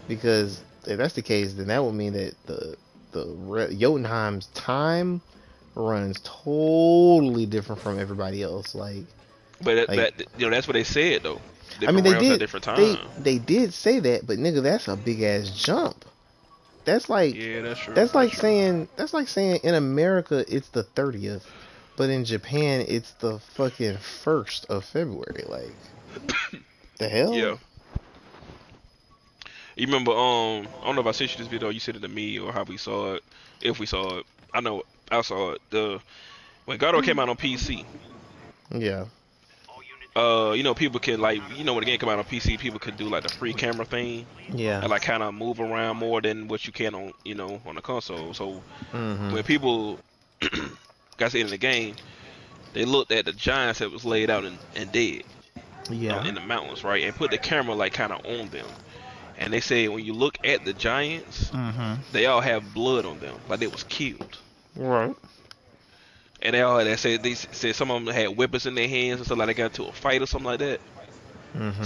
because if that's the case, then that would mean that Jotunheim's time runs totally different from everybody else. But Like that's what they said though. I mean, Different realms at different times. they did say that, but nigga, that's a big ass jump. That's like Yeah, that's true. that's like That's true. saying in America it's the 30th, but in Japan it's the fucking 1st of February. Like the hell? Yeah. You remember? I don't know if I sent you this video. You sent it to me or how we saw it. If we saw it, I know I saw it. When God of War came out on PC. Yeah. People can when the game come out on PC, people could do like the free camera thing Yeah. and like kind of move around more than what you can on on the console. So Mhm. when people got in the game, they looked at the giants that was laid out and dead Yeah. in the mountains, right, and put the camera like kind of on them. And they say when you look at the giants, Mhm. they all have blood on them, like they was killed. Right. And they said some of them had weapons in their hands and stuff, like they got into a fight or something like that. Mhm.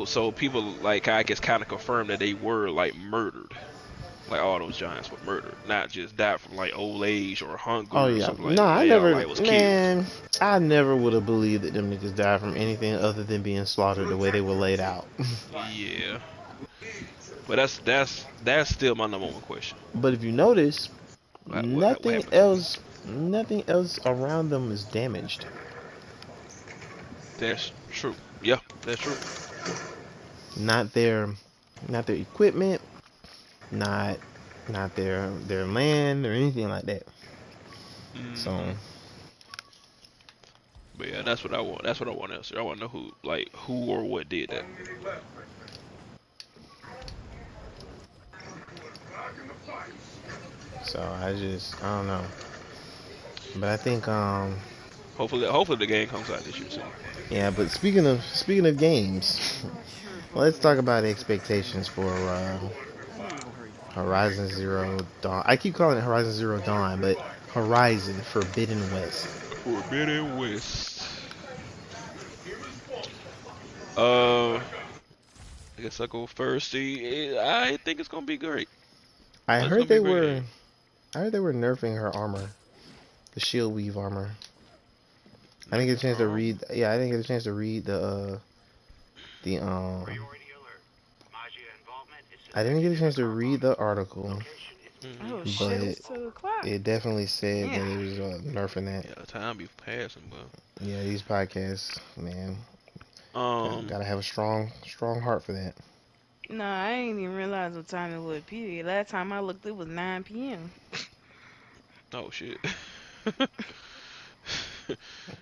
So people like I guess kind of confirmed that they were like murdered, like all those giants were murdered, not just died from like old age or hunger Oh or yeah. something like No, that. I They all never, like was killed. man. I never would have believed that them niggas died from anything other than being slaughtered the way they were laid out. Yeah, but that's still my number one question. But if you notice, What happened to them? nothing else around them is damaged. That's true. Yeah, that's true. Not their, not their equipment, not their land or anything like that. So Mhm. But yeah, that's what I want. That's what I want to answer. I want to know who or what did that. I don't know. But I think Hopefully the game comes out this year too. Yeah, but speaking of games, let's talk about expectations for Horizon Zero Dawn. I keep calling it Horizon Zero Dawn, but Horizon Forbidden West. Forbidden West. I guess I'll go first. See, I think it's gonna be great. I It's heard gonna be they a great were game. nerfing her armor, the shield weave armor. I didn't get a chance to read. Yeah, I didn't get a chance to read the I didn't get a chance to read the article, Oh Mhm. shit, but it's 2 o'clock. it definitely said Yeah. that it was nerfing that. Yeah, time be passing, bro. Yeah, these podcasts, man, gotta have a strong heart for that. No, I ain't even realize what time it was. Period. Last time I looked, it was 9 p.m. Oh shit.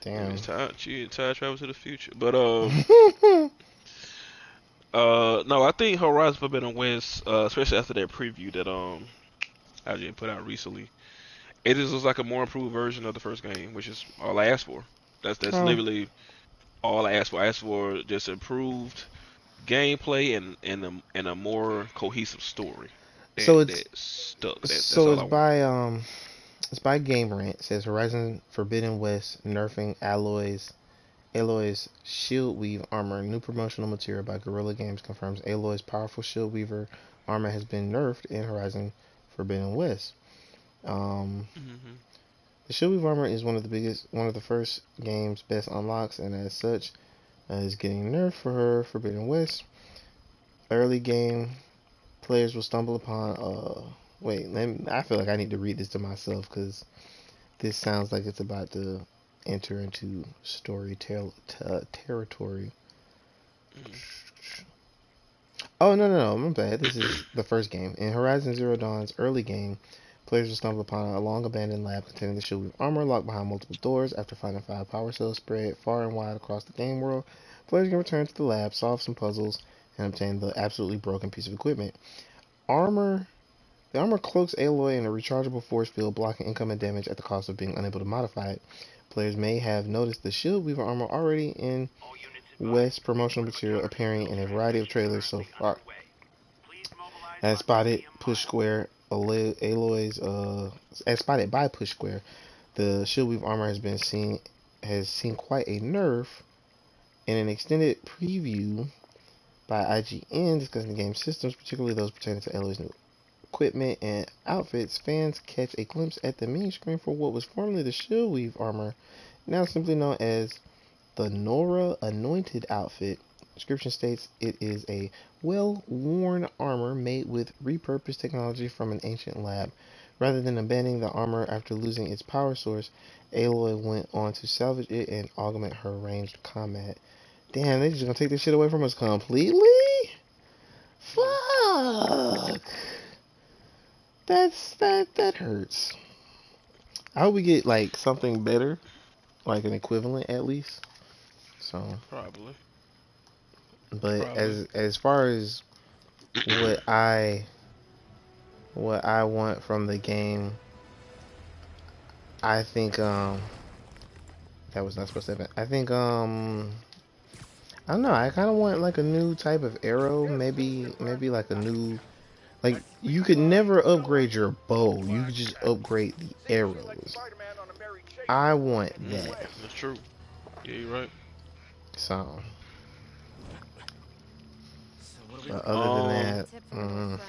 Damn. It's time. Time travel to the future. But no, I think Horizon Forbidden West, especially after that preview that IGN put out recently, it just looks like a more improved version of the first game, which is all I asked for. That's Oh. literally all I asked for. I asked for just improved gameplay and a more cohesive story. So it's that stuck. That's so all it's I want. by it's by Game Rant. It says Horizon Forbidden West nerfing Aloy's shield weave armor. New promotional material by Guerrilla Games confirms Aloy's powerful shield weaver armor has been nerfed in Horizon Forbidden West. Mhm. The shield weave armor is one of the first game's best unlocks, and as such, is getting nerfed for her Forbidden West. Early game players will stumble upon. I feel like I need to read this to myself because this sounds like it's about to enter into territory. Oh, no, my bad. This is the first game. In Horizon Zero Dawn's early game, players will stumble upon a long-abandoned lab containing the shield weave armor locked behind multiple doors. After finding 5 power cells spread far and wide across the game world, players can return to the lab, solve some puzzles, and obtain the absolutely broken piece of equipment. The armor cloaks Aloy in a rechargeable force field, blocking incoming damage at the cost of being unable to modify it. Players may have noticed the shield weaver armor already in West promotional material, appearing in a variety of trailers so far. As spotted by Push Square, the shield weaver armor has seen quite a nerf. In an extended preview by IGN discussing the game's systems, particularly those pertaining to Aloy's new equipment and outfits, fans catch a glimpse at the main screen for what was formerly the shield weave armor, now simply known as the Nora Anointed outfit. Description states it is a well-worn armor made with repurposed technology from an ancient lab. Rather than abandoning the armor after losing its power source, Aloy went on to salvage it and augment her ranged combat. Damn, they just gonna take this shit away from us completely? Fuck. That hurts. I hope we get like something better, like an equivalent at least. So Probably. but as far as what I want from the game, I think that was not supposed to happen. I think I don't know, I kind of want like a new type of arrow, maybe like a new, like you could never upgrade your bow, you could just upgrade the arrows. I want that. That's true. Yeah, you're right. So but other than that,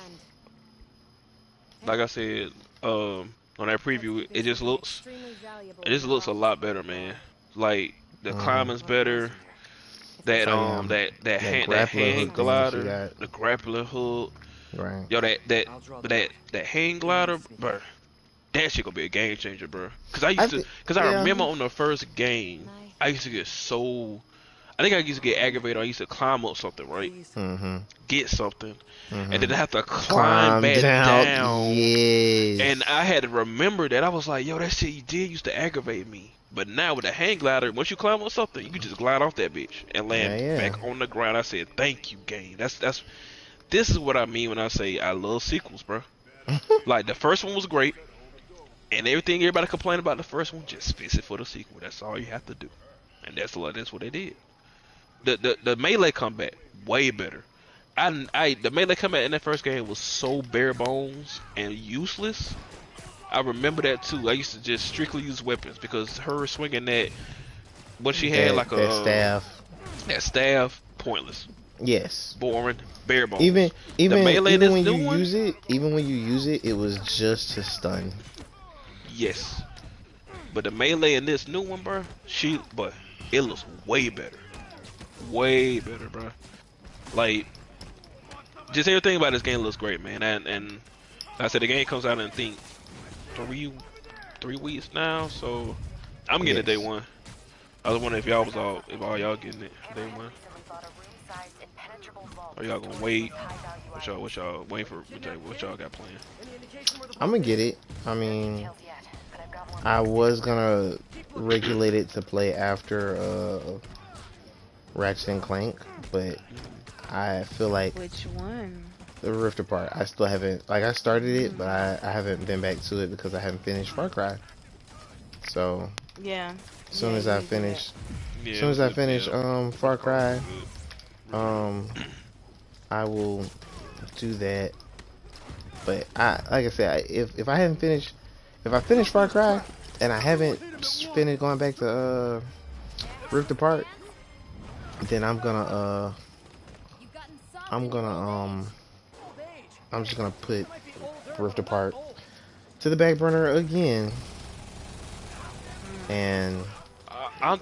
Like I said, on that preview, it just looks a lot better, man. Like the climbing's better. That that hand glider, the grappling hook, right? yo, that hand glider, bro. That shit gonna be a game changer, bro. Cause I remember on the first game, I used to get so. I think I used to get aggravated. I used to climb up something, right? Get something, and then I have to climb back down. Yes. And I had to remember that. I was like, yo, that shit you did used to aggravate me. But now with the hang glider, once you climb on something, you can just glide off that bitch and land back on the ground. I said, thank you, game. This is what I mean when I say I love sequels, bro. Like the first one was great. And everything everybody complained about the first one, just fix it for the sequel. That's all you have to do. And that's what they did. The melee combat way better. The melee combat in that first game was so bare bones and useless. I remember that too. I used to just strictly use weapons because her swinging that what she had like that staff. That staff pointless. Yes. Boring. Bare bones. Even melee when you use it, it was just to stun. Yes. But the melee in this new one, bro, but it looks way better. Way better, bro. Like, just everything about this game looks great, man. And like I said, the game comes out in, I think, 3 weeks now, so I'm getting it day one. I was wondering if all y'all getting it day one. Are y'all gonna wait? What y'all waiting for? What y'all got planned? I'm gonna get it. I mean, I was gonna regulate it to play after Ratchet and Clank, but I feel like Which one? the Rift Apart. I still haven't, like, I started it, but I haven't been back to it because I haven't finished Far Cry. So Yeah. as soon as I finish Far Cry, I will do that. But like I said, if I finish Far Cry and I haven't finished going back to Rift Apart, then I'm just gonna put Rift Apart to the back burner again. And I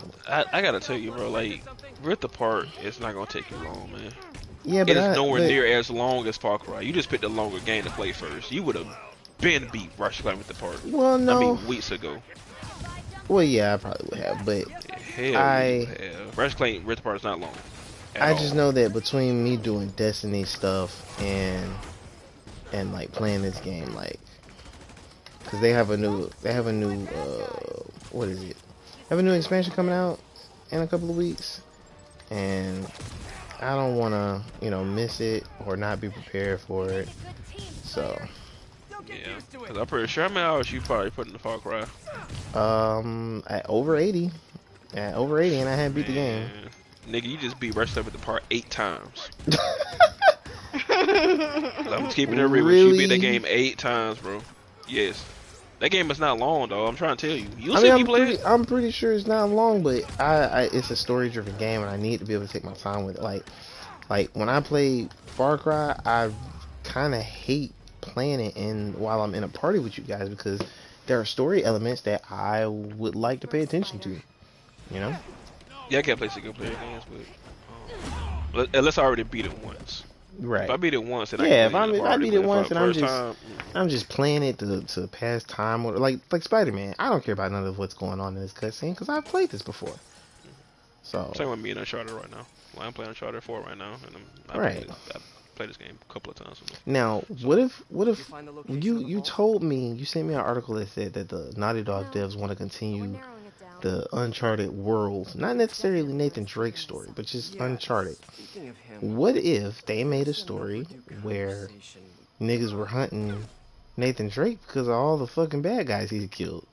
gotta tell you, bro, like, Rift Apart is not gonna take you long, man. yeah, but It's nowhere near as long as Far Cry. You just picked a longer game to play first. You would have been beat Ratchet Clank Rift Apart. Well, no. I mean, weeks ago. Well, yeah, I probably would have, but Hell, Ratchet Clank Rift Apart is not long. I just know that between me doing Destiny stuff and like playing this game, like, because they have a new what is it? They have a new expansion coming out in a couple of weeks, and I don't want to, miss it or not be prepared for it. So yeah, because I'm pretty sure how many hours you probably put in the Far Cry. at over 80, and I hadn't beat the game. Nigga, you just beat Ratchet Clank Rift Apart 8 times. I'm keeping it real with you. You beat that game 8 times, bro. Yes. That game is not long, though. I'm trying to tell you. You'll see me play it. I'm pretty sure it's not long, but it's a story-driven game, and I need to be able to take my time with it. Like when I play Far Cry, I kind of hate playing it while I'm in a party with you guys, because there are story elements that I would like to pay attention to. Yeah, I can't play single player games, but unless I already beat it once. Right. If I beat it once, and if I beat it once and I'm just playing it to pass time, or like Spider-Man. I don't care about none of what's going on in this cutscene because I've played this before. So same with me in Uncharted right now. Well, I'm playing Uncharted 4 right now, and I played this game a couple of times. Now, what if you told me, you sent me an article that said that the Naughty Dog devs want to continue the Uncharted world, not necessarily Nathan Drake's story, but just Uncharted. What if they made a story where niggas were hunting Nathan Drake because of all the fucking bad guys he killed?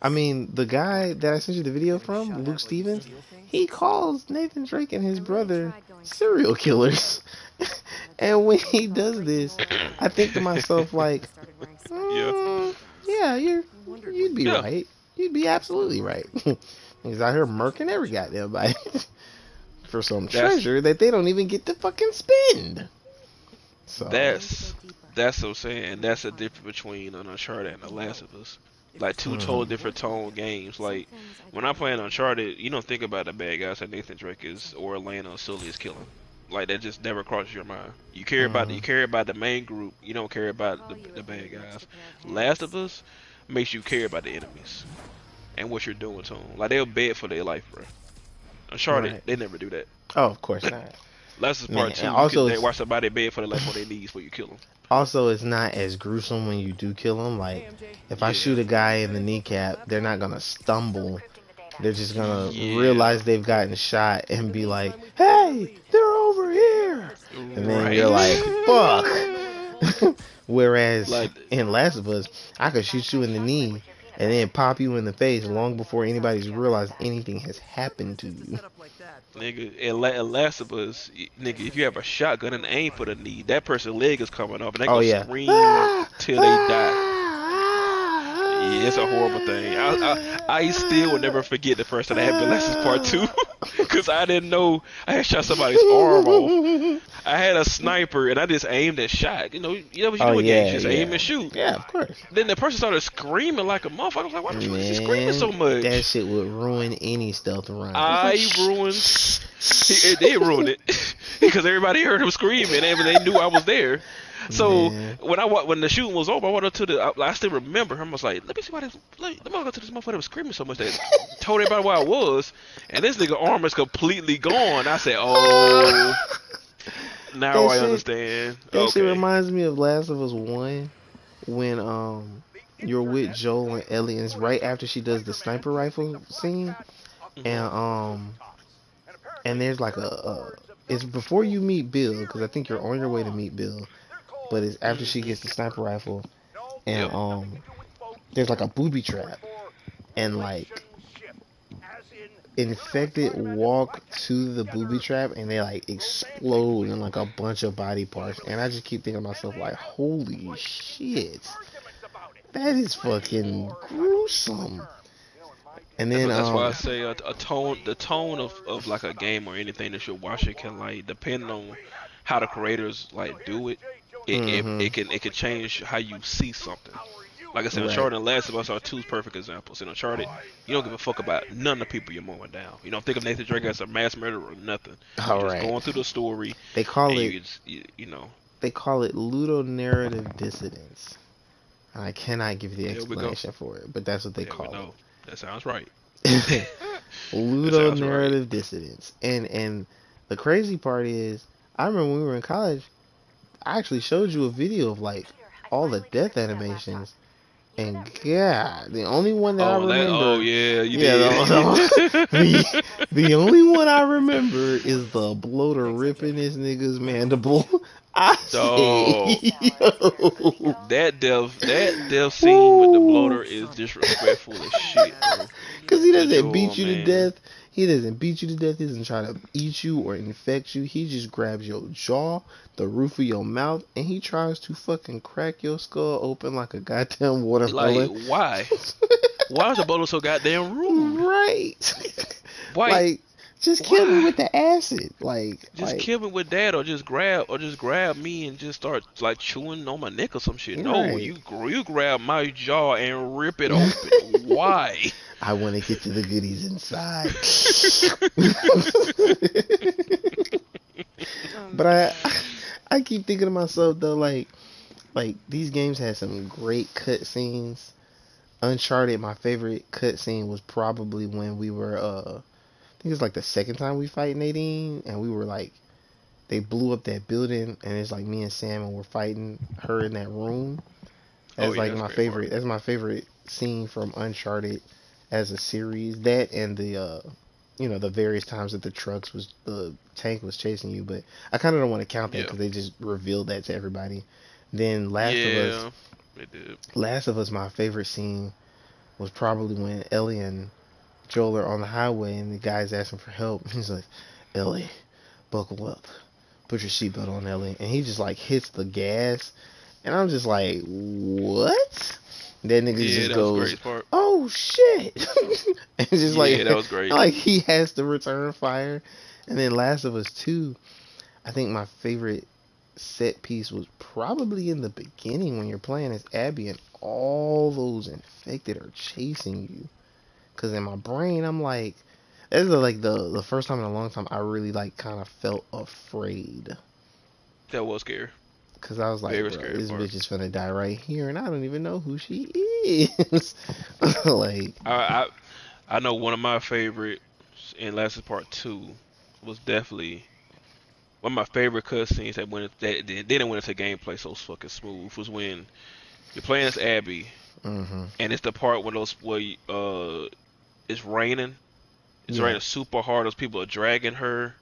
I mean, the guy that I sent you the video from, Luke Stevens, he calls Nathan Drake and his brother serial killers. And when he does this, I think to myself, like, yeah, you'd be right. You'd be absolutely right. He's out here murking every goddamn body for some treasure that they don't even get to fucking spend. So that's what I'm saying. That's the difference between Uncharted and The Last of Us. Like two totally different tone games. Like when I play Uncharted, you don't think about the bad guys that Nathan Drake is or Elena or Sully is killing. Like that just never crosses your mind. You care about the main group. You don't care about the bad guys. Last of Us makes you care about the enemies and what you're doing to them. Like they'll beg for their life, bro. Uncharted, they never do that. Oh, of course not. Last is part 2. Also, you watch somebody beg for their life on their knees before you kill them. Also, it's not as gruesome when you do kill them. Like, if I shoot a guy in the kneecap, they're not gonna stumble. They're just gonna realize they've gotten shot and be like, "Hey, they're over here!" And then you're like, "Fuck." Whereas Like, in Last of Us, I could shoot you in the knee and then pop you in the face long before anybody's realized anything has happened to you. nigga, in Last of Us, nigga, if you have a shotgun and aim for the knee, that person's leg is coming off, and they Oh gonna yeah. scream till they die. Yeah, it's a horrible thing. I still will never forget the first time I had Blessings Part 2. Because I didn't know I had shot somebody's arm off. I had a sniper and I just aimed and shot. You know what you do in games, just aim and shoot. Yeah, of course. Then the person started screaming like a motherfucker. I was like, why the fuck is he screaming so much? That shit would ruin any stealth round. It did ruin it. Because everybody heard him screaming and they knew I was there. So when the shooting was over, I went up to I still remember him. I was like, let me go to this motherfucker was screaming so much that told everybody where I was, and this nigga arm is completely gone. I said, oh, now I understand. That shit reminds me of Last of Us 1 when you're with Joel and Ellie, and it's right after she does the sniper rifle scene, and there's like it's before you meet Bill, because I think you're on your way to meet Bill. But it's after she gets the sniper rifle, and there's like a booby trap, and like infected walk to the booby trap, and they like explode in like a bunch of body parts, and I just keep thinking to myself like, holy shit, that is fucking gruesome. And then that's why I say the tone of like a game or anything that you're watching can, like, depending on how the creators like do it. It can change how you see something. Like I said, Uncharted and Last of Us are two perfect examples. In Uncharted, you don't give a fuck about none of the people you're mowing down. You don't think of Nathan Drake as a mass murderer or nothing. You're just going through the story. They call it They call it ludonarrative dissidence. I cannot give the explanation for it, but that's what they call it. That sounds right. Ludonarrative dissidence. And the crazy part is, I remember when we were in college, I actually showed you a video of like all the death animations, and God, the only one that I remember. The only one I remember is the bloater ripping this nigga's mandible. That death scene with the bloater is disrespectful as shit, bro. Because he doesn't beat you to death. He doesn't beat you to death. He doesn't try to eat you or infect you. He just grabs your jaw, the roof of your mouth, and he tries to fucking crack your skull open like a goddamn watermelon. Like, why? Why is the bloater so goddamn rude? Right. Why? Like, just kill me with the acid. Kill me with that, or just grab me and just start like chewing on my neck or some shit. No, you grab my jaw and rip it open. Why? I want to get to the goodies inside. But I keep thinking to myself though, like these games had some great cutscenes. Uncharted, my favorite cutscene was probably when we were I think it's like the second time we fight Nadine, and we were like, they blew up that building, and it's like me and Sam, and we're fighting her in that room. That's my favorite. That's my favorite scene from Uncharted as a series. That and the the various times that the tank was chasing you. But I kind of don't want to count that because they just revealed that to everybody. Then Last of Us, my favorite scene was probably when Ellie and Joel are on the highway and the guy's asking for help. He's like, Ellie, buckle up. Put your seatbelt on, Ellie. And he just like hits the gas. And I'm just like, what? That nigga just goes, oh shit. And just that was great. Like he has to return fire. And then Last of Us 2, I think my favorite set piece was probably in the beginning when you're playing as Abby and all those infected are chasing you. Because in my brain, I'm like, this is like the first time in a long time I really like kind of felt afraid. That was scary. Because I was like, bro, this bitch is finna die right here, and I don't even know who she is. Like, I know one of my favorites in Last of Us Part 2 was definitely one of my favorite cutscenes that didn't went into gameplay so fucking smooth was when you're playing as Abby, and it's the part where it's raining. It's raining super hard. Those people are dragging her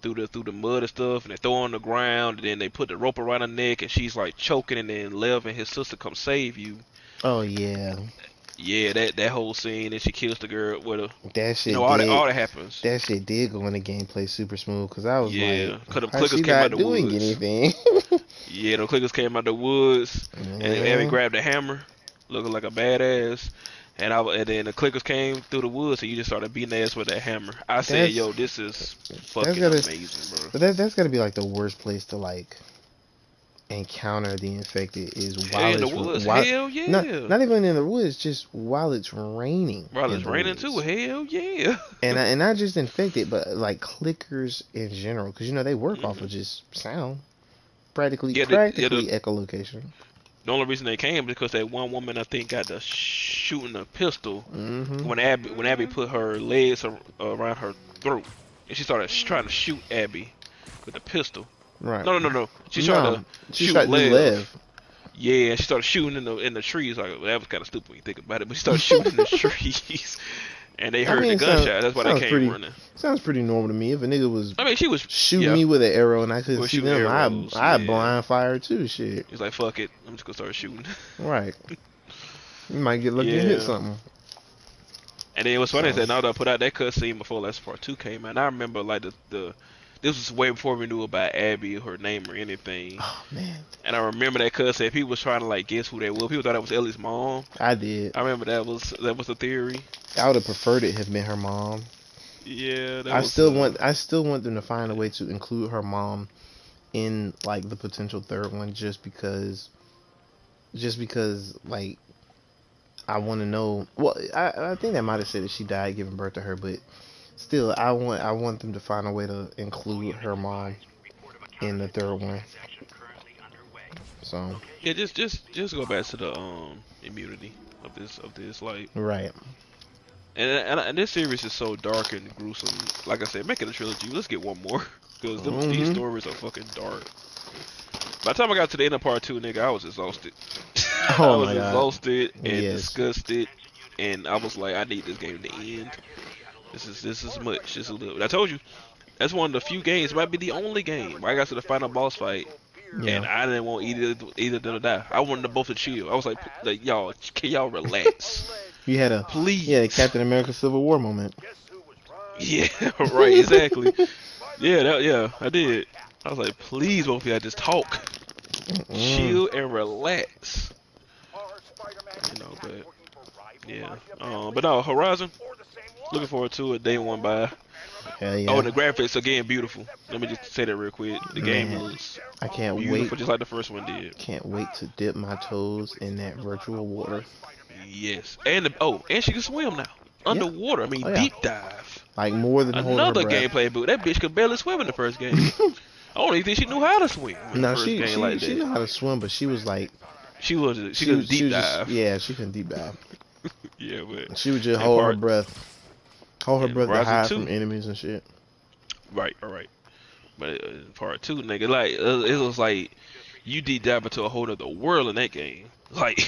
through the mud and stuff, and they throw her on the ground, and then they put the rope around her neck, and she's like choking, and then Lev and his sister come save you. Oh yeah. Yeah, that whole scene, and she kills the girl with a. That shit. All that happens. That shit did go in the gameplay super smooth because I was like, because them how clickers she came out not the doing woods. anything? Yeah, the clickers came out the woods, and Abby grabbed the hammer, looking like a badass. And then the clickers came through the woods, and you just started beating ass with that hammer. I said, "Yo, this is fucking amazing, bro." But that's gotta be like the worst place to like encounter the infected is while in the woods. Hell yeah. Not even in the woods, just while it's raining. While it's raining too. Hell yeah. And not just infected, but like clickers in general, because you know they work off of just sound, practically echolocation. The only reason they came is because that one woman I think got to shooting a pistol when Abby put her legs around her throat, and she started trying to shoot Abby with a pistol. Right. No. She tried to shoot Lev. Yeah, she started shooting in the trees. Like, well, that was kind of stupid when you think about it. But she started shooting in the trees, and they heard the gunshot. That's why they came running. Sounds pretty normal to me. If a nigga was, she was shooting me with an arrow and I couldn't see them, I'd blind fire too. Shit. He's like, fuck it, I'm just gonna start shooting. Right. You might get lucky and hit something. And then what's funny is that now that I put out that cutscene before Last Part 2 came out, and I remember like this was way before we knew about Abby or her name or anything. Oh man! And I remember that cutscene. People was trying to like guess who they were. People thought that was Ellie's mom. I did. I remember that was the theory. I would have preferred it have been her mom. Yeah. I still want them to find a way to include her mom in like the potential third one, just because like I want to know. Well, I think they might have said that she died giving birth to her, but. Still, I want them to find a way to include her mom in the third one. So yeah, just go back to the immunity of this like right. And this series is so dark and gruesome. Like I said, make it a trilogy. Let's get one more because these stories are fucking dark. By the time I got to the end of part 2, nigga, I was exhausted. I was exhausted and disgusted, and I was like, I need this game to end. This is much. This is a little. I told you, that's one of the few games. It might be the only game where I got to the final boss fight, and I didn't want either of them to die. I wanted them both to chill. I was like y'all, can y'all relax? You had a please. Yeah, Captain America Civil War moment. Yeah, right, exactly. Yeah, I did. I was like, please, both of y'all just talk, chill, and relax. You know, but yeah, but no, Horizon. Looking forward to it. Day one by. Hell yeah. Oh, and the graphics again beautiful. Let me just say that real quick. The game looks I can't beautiful, wait. just like the first one did. Can't wait to dip my toes in that virtual water. Yes, and she can swim now underwater. I mean, deep dive. Like more than another gameplay boot. That bitch could barely swim in the first game. I don't even think she knew how to swim. No, she knew how to swim, but she was like she couldn't deep dive. Yeah, she couldn't deep dive. Yeah, but she would just hold her breath. Hold her breath to hide from enemies and shit. Right, alright. But part 2, nigga, like it was like you deep dive into a whole other world in that game. Like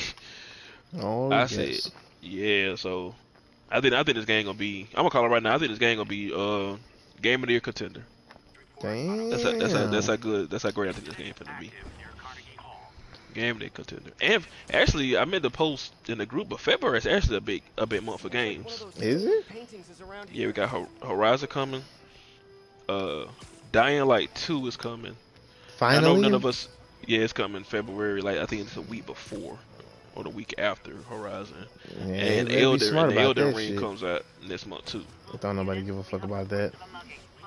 said, yeah. So I think this game gonna be. I'm gonna call it right now. I think this game gonna be game of the year contender. Damn. That's how great I think this game finna be. Game of the year contender. And actually, I meant to post in the group, but February is actually a big month for games. Is it? Yeah, we got Horizon coming. Dying Light 2 is coming. Finally. I know none of us. Yeah, it's coming February. Like I think it's a week before or the week after Horizon. Yeah, and Elden Ring comes out next month too. I thought nobody give a fuck about that.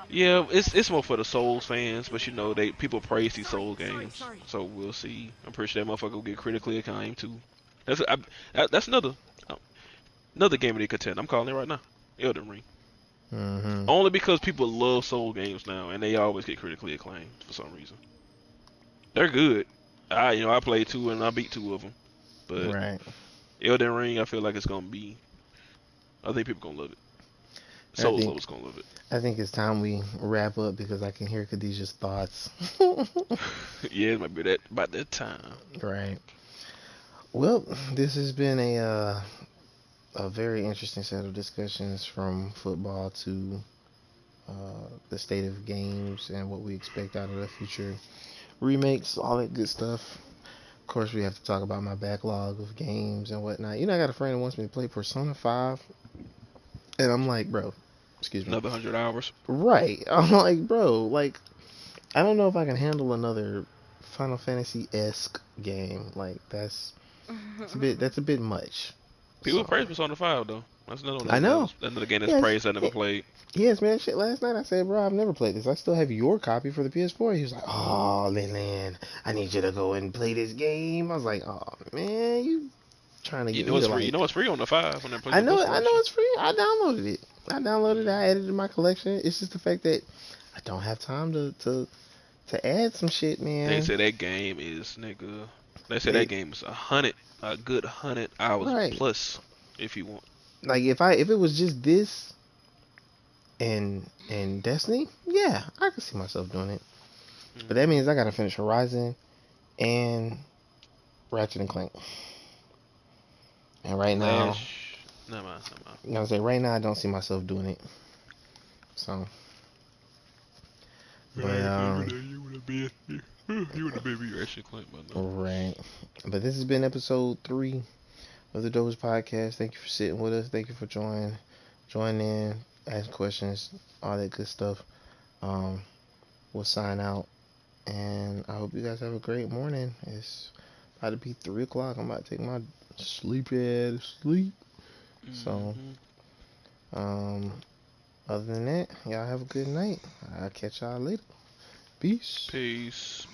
Yeah, it's more for the Souls fans, but you know people praise these Soul games, so we'll see. I'm pretty sure that motherfucker will get critically acclaimed too. That's another game of the contender. I'm calling it right now, Elden Ring. Mm-hmm. Only because people love Soul games now, and they always get critically acclaimed for some reason. They're good. I played 2 and I beat 2 of them, but right. Elden Ring, I feel like it's gonna be. I think people gonna love it. Souls lovers gonna love it. I think it's time we wrap up because I can hear Khadijah's thoughts. Yeah, it might be about that time. Right. Well, this has been a very interesting set of discussions from football to the state of games and what we expect out of the future remakes, all that good stuff. Of course, we have to talk about my backlog of games and whatnot. You know, I got a friend who wants me to play Persona 5, and I'm like, bro, excuse me. Another 100 hours. Right. I'm like, bro, like, I don't know if I can handle another Final Fantasy-esque game. Like, that's a bit much. People So, praise Persona 5 though. That's another one. I know. Another game that's Yes. praised I never played. Yes, man. Shit, last night I said, bro, I've never played this. I still have your copy for the PS4. He was like, oh, Lin, I need you to go and play this game. I was like, oh, man, you trying to get You know it's free. like... You know it's free on the 5 when they play. I know it's free. I downloaded it. I added it to my collection. It's just the fact that I don't have time to add some shit, man. They said that game is nigga. They said that game is a good 100 hours Right. plus if you want. Like if it was just this and Destiny, yeah, I could see myself doing it. But that means I gotta finish Horizon and Ratchet and Clank. And right now, Never mind. you know what I'm saying? Right now, I don't see myself doing it. So, but you would have been Ratchet and Clank by now. right. But this has been episode 3 of the Dopest Podcast. Thank you for sitting with us. Thank you for joining in, asking questions, all that good stuff. We'll sign out, and I hope you guys have a great morning. It's about to be 3 o'clock. I'm about to take my sleepy ass to sleep. So, other than that, y'all have a good night. I'll catch y'all later. Peace. Peace.